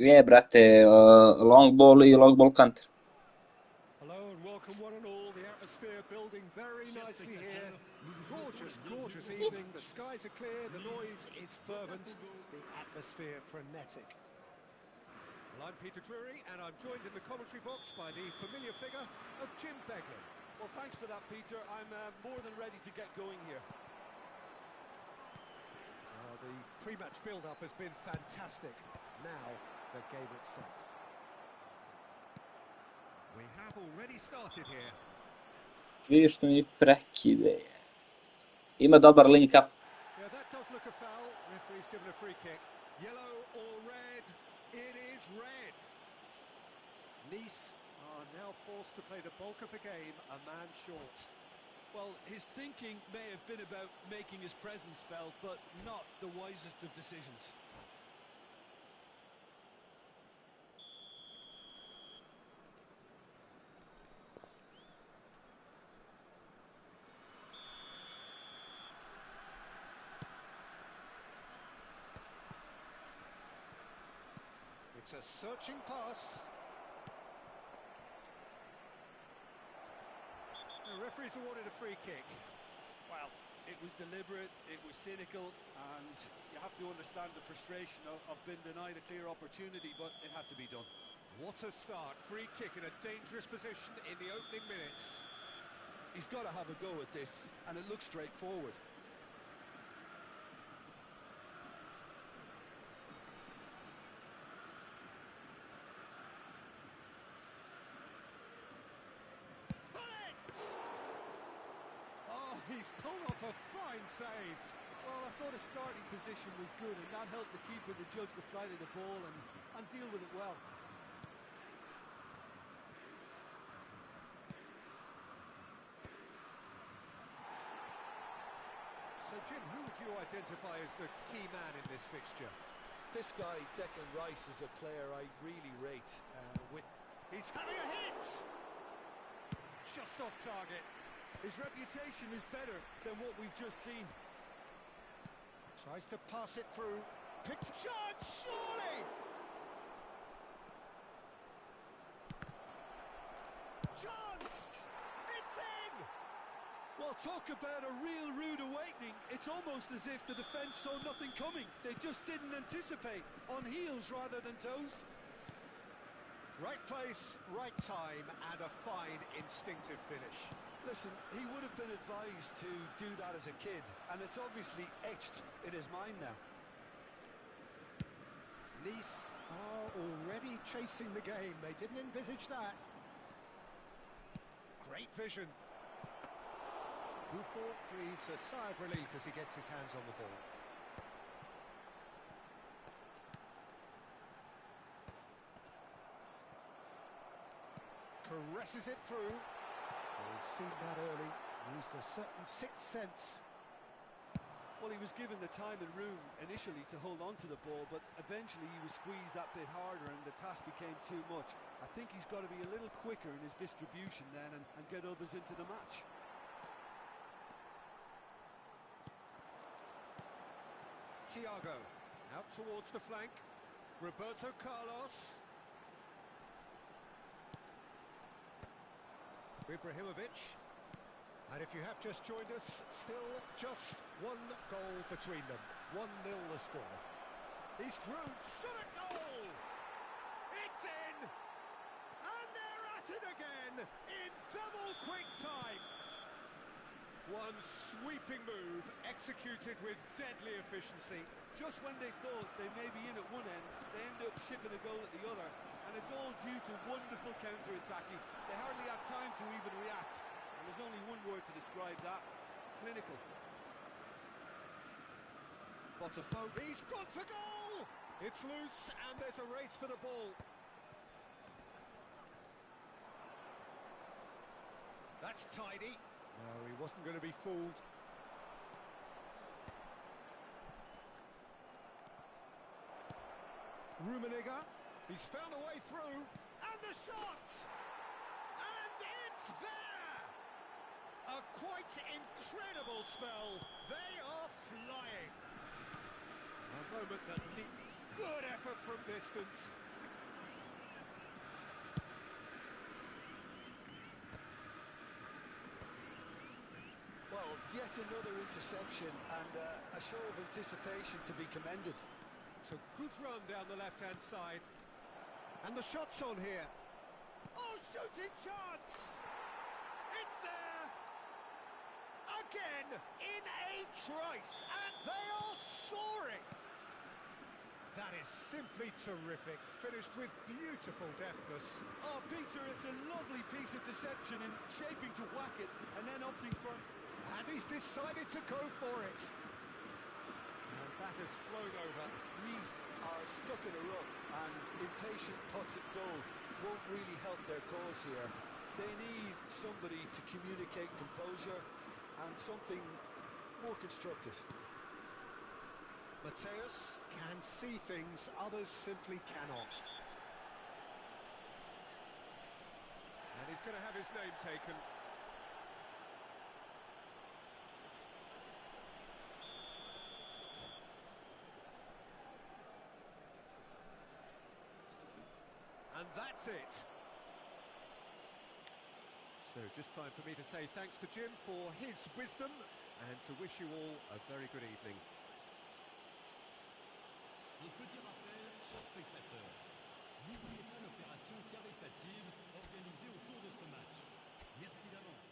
Je, brate, long ball i long ball counter. Hello and welcome one and all. The atmosphere building very nicely here. Gorgeous, gorgeous evening. The skies are clear, the noise is fervent, the atmosphere frenetic. Well, I'm Peter Drury and I'm joined in the commentary box by the familiar figure of Jim Beglin. Well, thanks for that, Peter. I'm more than ready to get going here. The pre-match build-up has been fantastic. Now, the game itself. We have already started here. Vidiš što mi je prekide. Ima dobar link up. Yeah, that does look a foul. Referee's given a free kick. Yellow or red? It is red. Nice are now forced to play the bulk of the game a man short. Well, his thinking may have been about making his presence felt, but not the wisest of decisions. It's a searching pass. The referee's awarded a free kick. Well, it was deliberate, it was cynical, and you have to understand the frustration of being denied a clear opportunity, but it had to be done. What a start. Free kick in a dangerous position in the opening minutes. He's got to have a go at this, and it looks straightforward. He's pulled off a fine save. Well, I thought his starting position was good, and that helped the keeper to judge the flight of the ball and deal with it well. So, Jim, who would you identify as the key man in this fixture? This guy, Declan Rice, is a player I really rate. He's having a hit! Just off target. His reputation is better than what we've just seen. Tries to pass it through. Picked a chance, surely! Chance! It's in! Well, talk about a real rude awakening. It's almost as if the defence saw nothing coming. They just didn't anticipate. On heels rather than toes. Right place, right time, and a fine instinctive finish. Listen, he would have been advised to do that as a kid, and it's obviously etched in his mind now. Nice are already chasing the game. They didn't envisage that. Great vision. Buffon breathes a sigh of relief as he gets his hands on the ball. Caresses it through. He's seen that early. He's used a certain sixth sense. Well, he was given the time and room initially to hold on to the ball, but eventually he was squeezed that bit harder and the task became too much. I think he's got to be a little quicker in his distribution then and get others into the match. Thiago out towards the flank. Roberto Carlos. Ibrahimovic. And if you have just joined us, still just one goal between them. 1-0 the score. He's through. Shot a goal! It's in! And they're at it again in double quick time. One sweeping move executed with deadly efficiency. Just when they thought they may be in at one end, they end up shipping a goal at the other. And it's all due to wonderful counter-attacking. They hardly had time to even react. And there's only one word to describe that: clinical. Botafogo, he's gone for goal! It's loose and there's a race for the ball. That's tidy. No, he wasn't going to be fooled. Rummenigge, he's found a way through, and the shot! And it's there! A quite incredible spell. They are flying. A moment that needs good effort from distance. Well, yet another interception and a show of anticipation to be commended. It's a good run down the left-hand side. And the shot's on here. Oh, shooting chance! It's there! Again, in a trice, and they are soaring! That is simply terrific, finished with beautiful deftness. Oh, Peter, it's a lovely piece of deception in shaping to whack it and then opting for... And he's decided to go for it. And that has flown over. Nice are stuck in a rut, and impatient puts at goal won't really help their cause here. They need somebody to communicate composure and something more constructive. Mateus can see things others simply cannot. And he's going to have his name taken. And that's it. So just time for me to say thanks to Jim for his wisdom and to wish you all a very good evening. Et petit rappel, chers spectateurs, n'oubliez pas l'opération caritative organisée autour de ce match. Merci d'avance.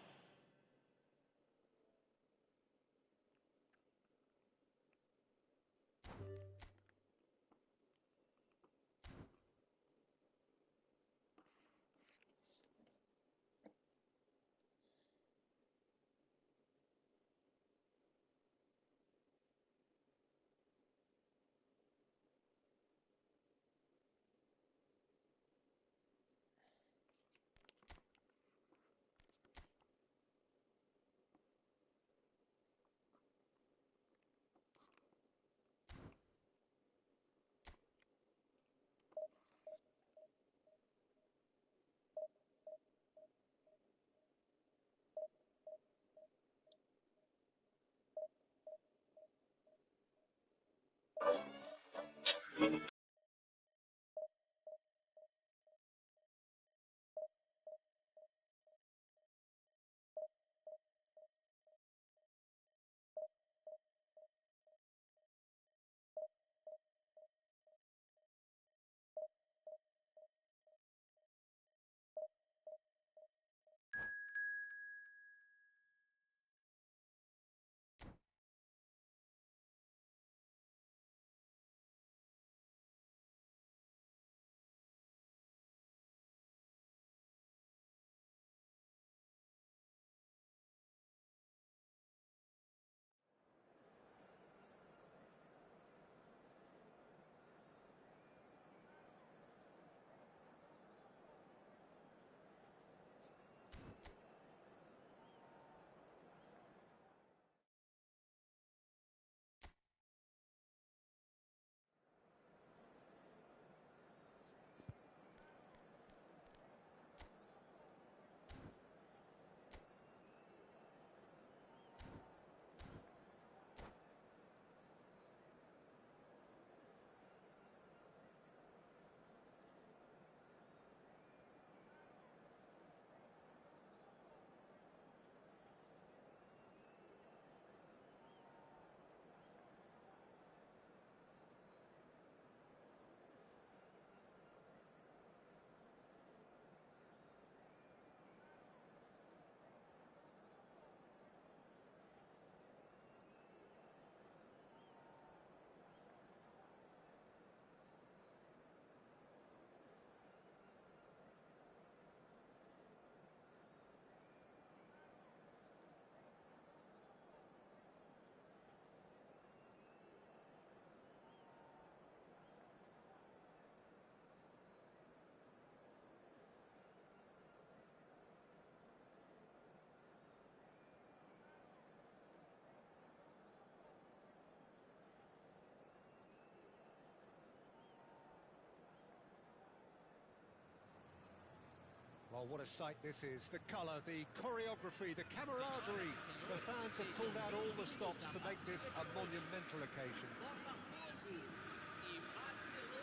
Oh, what a sight this is. The colour, the choreography, the camaraderie. The fans have pulled out all the stops to make this a monumental occasion.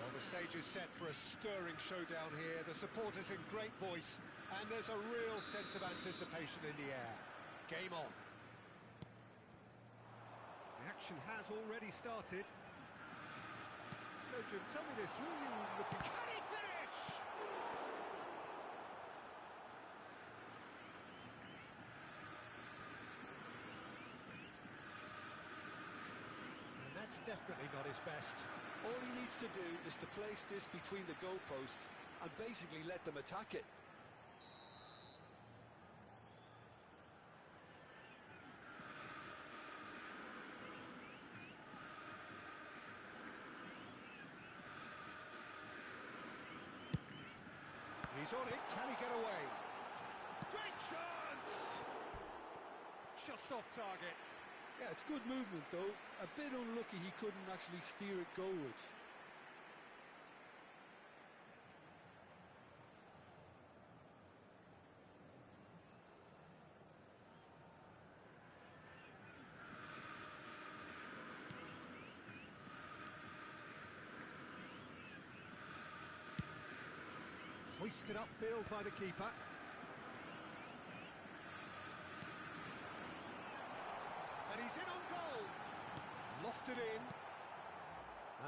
Well, the stage is set for a stirring showdown here. The supporters in great voice, and there's a real sense of anticipation in the air. Game on. The action has already started. So, Jim, tell me this, who are you looking... Can he finish? And that's definitely not his best. All he needs to do is to place this between the goalposts and basically let them attack it. He's on it, can he get away? Great chance! Just off target. Yeah, it's good movement though. A bit unlucky he couldn't actually steer it goalwards. Hoisted upfield by the keeper. And he's in on goal. Lofted in.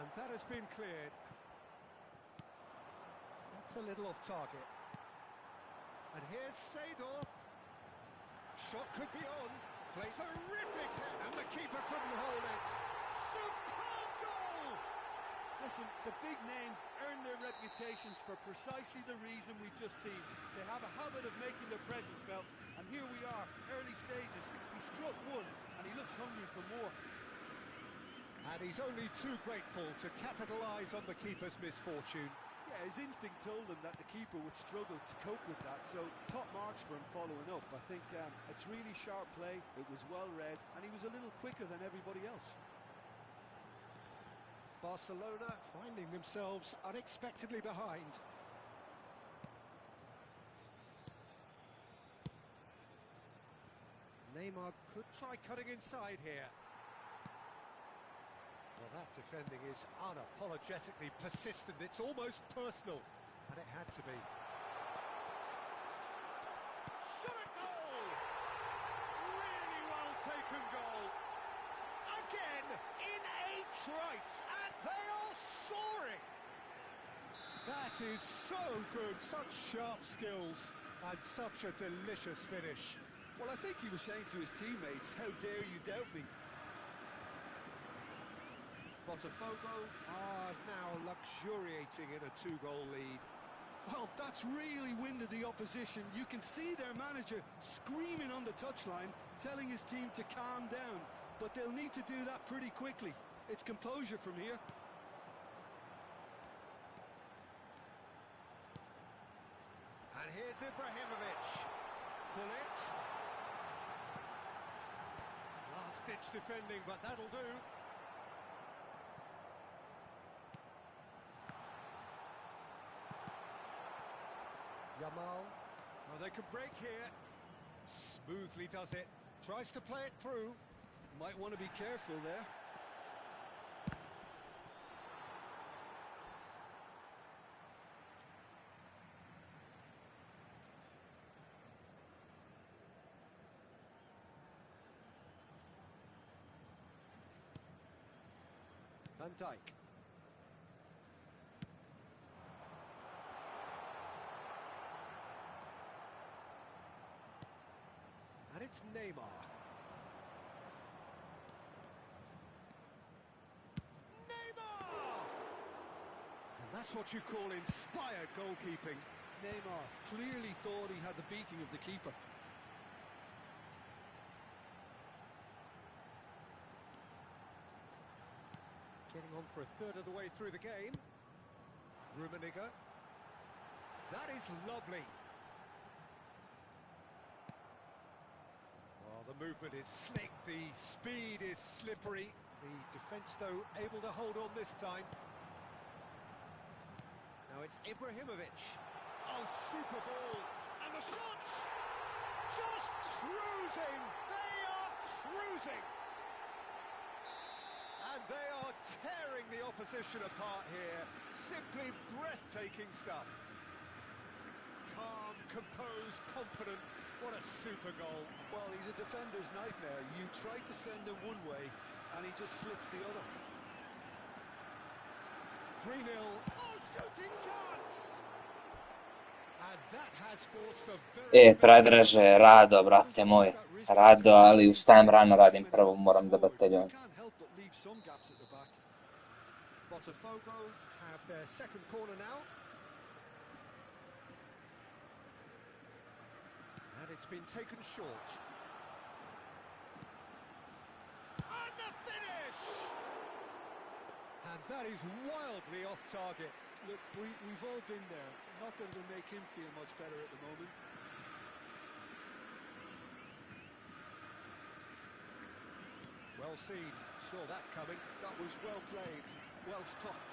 And that has been cleared. That's a little off target. And here's Seedorf. Shot could be on. Play terrific hit. And the keeper couldn't hold it. Superb goal! Listen, the big names earn their reputations for precisely the reason we've just seen. They have a habit of making their presence felt, and here we are, early stages. He struck one, and he looks hungry for more. And he's only too grateful to capitalise on the keeper's misfortune. Yeah, his instinct told him that the keeper would struggle to cope with that, so top marks for him following up. I think it's really sharp play, it was well read, and he was a little quicker than everybody else. Barcelona finding themselves unexpectedly behind. Neymar could try cutting inside here. Well, that defending is unapologetically persistent. It's almost personal, and it had to be. Shot a goal! Really well taken goal. Again, in a trice, and they are soaring! That is so good, such sharp skills, and such a delicious finish. Well, I think he was saying to his teammates, how dare you doubt me? Botafogo are now luxuriating in a two-goal lead. Well, that's really winded the opposition. You can see their manager screaming on the touchline, telling his team to calm down. But they'll need to do that pretty quickly. It's composure from here. And here's Ibrahimovic. Pull it. Last-ditch defending, but that'll do. Yamal. Oh, they could break here. Smoothly does it. Tries to play it through. Might want to be careful there. Van Dijk. And it's Neymar. And that's what you call inspired goalkeeping. Neymar clearly thought he had the beating of the keeper. Getting on for a third of the way through the game. Rummenigge. That is lovely. Well, the movement is slick, the speed is slippery. The defence, though, able to hold on this time. Now it's Ibrahimovic. Oh, super ball. And the shots! Just cruising! They are cruising! And they are tearing the opposition apart here. Simply breathtaking stuff. Calm, composed, confident. What a super goal. Well, he's a defender's nightmare. You try to send him one way, and he just slips the other. 3-0. Oh, shooting chance! And that has forced a very Predraže, Rado, brate moj. Rado, ali ustajem rano, radim prvo, moram da bataljujem. Can't help but leave some gaps at the back. Botafogo have their second corner now. And it's been taken short. And the finish! And that is wildly off target. Look, we've all been there. Not that it'll make him feel much better at the moment. Well seen, saw that coming. That was well played, well stopped.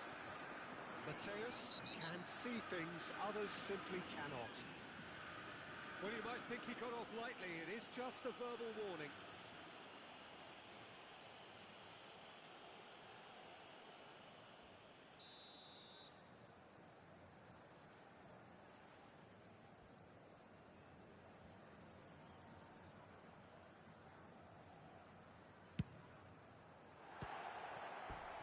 Mateus can see things others simply cannot. Well, you might think he got off lightly. It is just a verbal warning.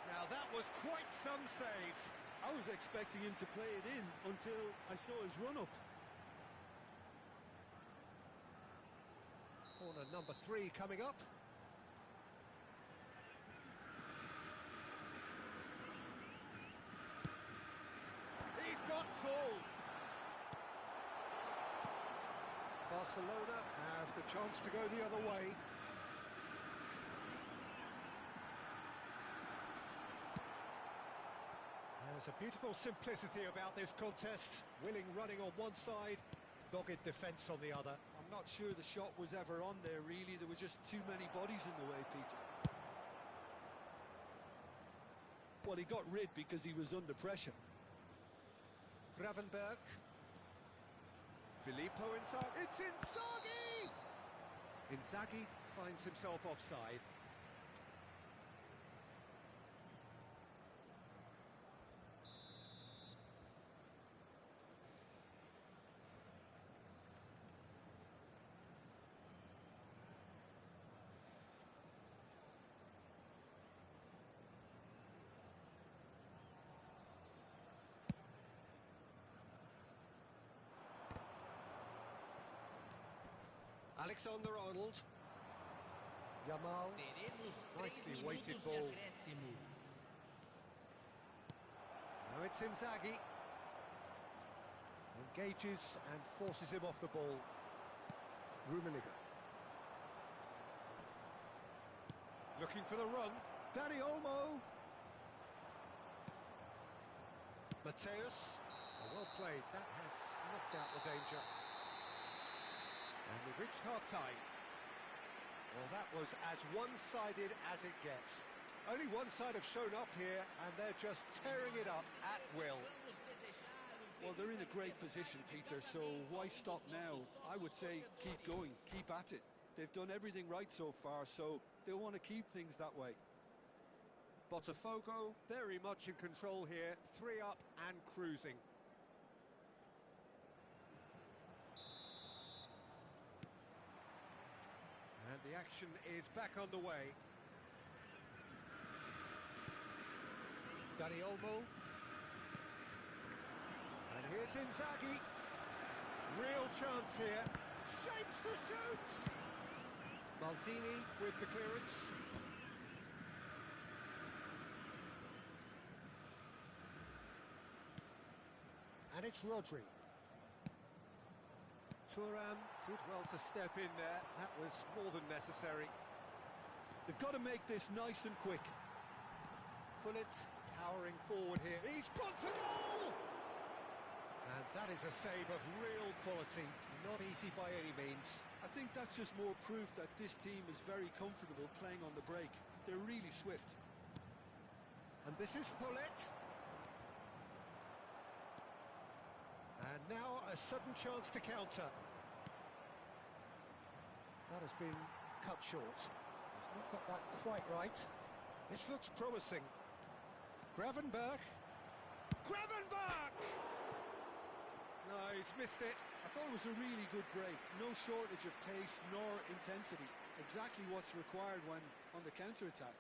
Now that was quite some save. I was expecting him to play it in until I saw his run-up. Corner number 3 coming up. He's got tall. Barcelona have the chance to go the other way. There's a beautiful simplicity about this contest. Willing running on one side, dogged defence on the other. I'm not sure the shot was ever on there, really. There were just too many bodies in the way, Peter. Well, he got rid because he was under pressure. Gravenberg. Filippo Inzaghi. It's Inzaghi! Inzaghi finds himself offside. Alexander-Arnold. Yamal. Nicely weighted ball. Now it's Inzaghi. Engages and forces him off the ball. Rummenigge. Looking for the run. Dani Olmo. Mateus. Well played. That has snuffed out the danger. And we've reached half-time. Well, that was as one-sided as it gets. Only one side have shown up here, and they're just tearing it up at will. Well, they're in a great position, Peter, so why stop now? I would say keep going, keep at it. They've done everything right so far, so they'll want to keep things that way. Botafogo very much in control here, 3 up and cruising. And the action is back underway. Dani Olmo. And here's Inzaghi. Real chance here. Shapes to shoot! Maldini with the clearance. And it's Rodri. Thuram did well to step in there. That was more than necessary. They've got to make this nice and quick. Gullit powering forward here. He's gone for goal! And that is a save of real quality. Not easy by any means. I think that's just more proof that this team is very comfortable playing on the break. They're really swift. And this is Gullit. And now a sudden chance to counter. That has been cut short. He's not got that quite right. This looks promising. Gravenberg. Gravenberg! No, he's missed it. I thought it was a really good break. No shortage of pace nor intensity. Exactly what's required when on the counter-attack.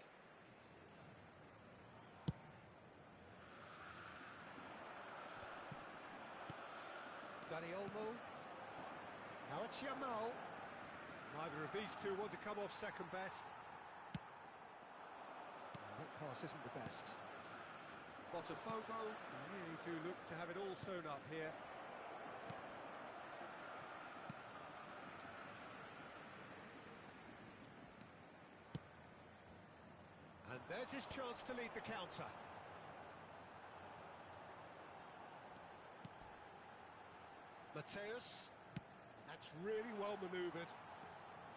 Dani Olmo. Now it's Yamal. Neither of these two want to come off second best. That pass isn't the best. Botafogo really do look to have it all sewn up here. And there's his chance to lead the counter. Mateus. That's really well manoeuvred.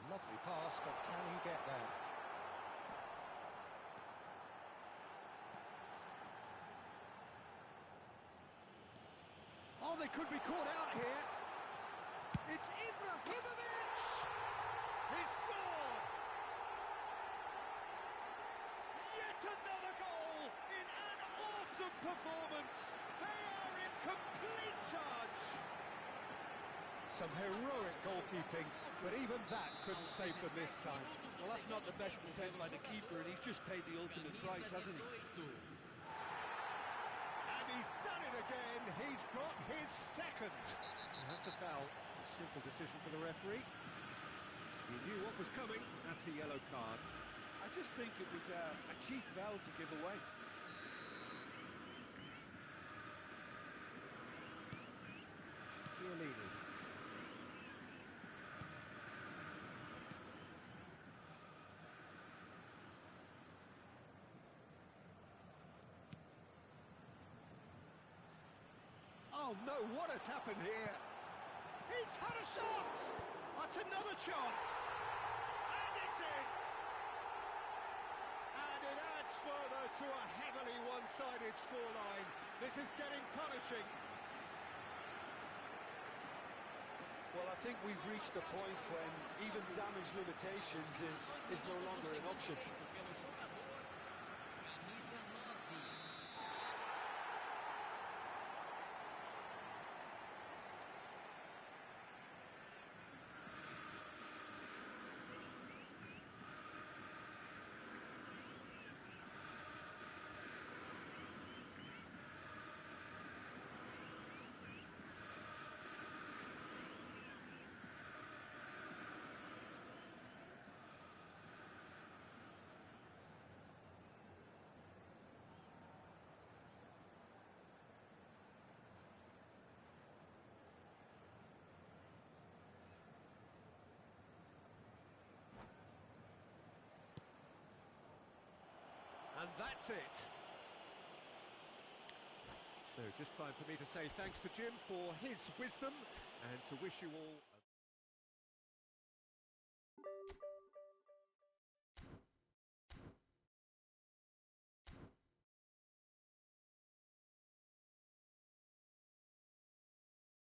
Lovely pass, but can he get there? Oh, they could be caught out here. It's Ibrahimovic! He scored! Yet another goal in an awesome performance. They are in complete charge. Some heroic goalkeeping, but even that couldn't save them this time. Well, that's not the best attempt by the keeper, and he's just paid the ultimate price, hasn't he? And he's done it again. He's got his second. And that's a foul. A simple decision for the referee. He knew what was coming. That's a yellow card. I just think it was a cheap foul to give away. Chiellini. Oh no, what has happened here? He's had a shot! That's another chance! And it's in! And it adds further to a heavily one-sided scoreline. This is getting punishing. Well, I think we've reached the point when even damage limitations is no longer an option. And that's it. So just time for me to say thanks to Jim for his wisdom and to wish you all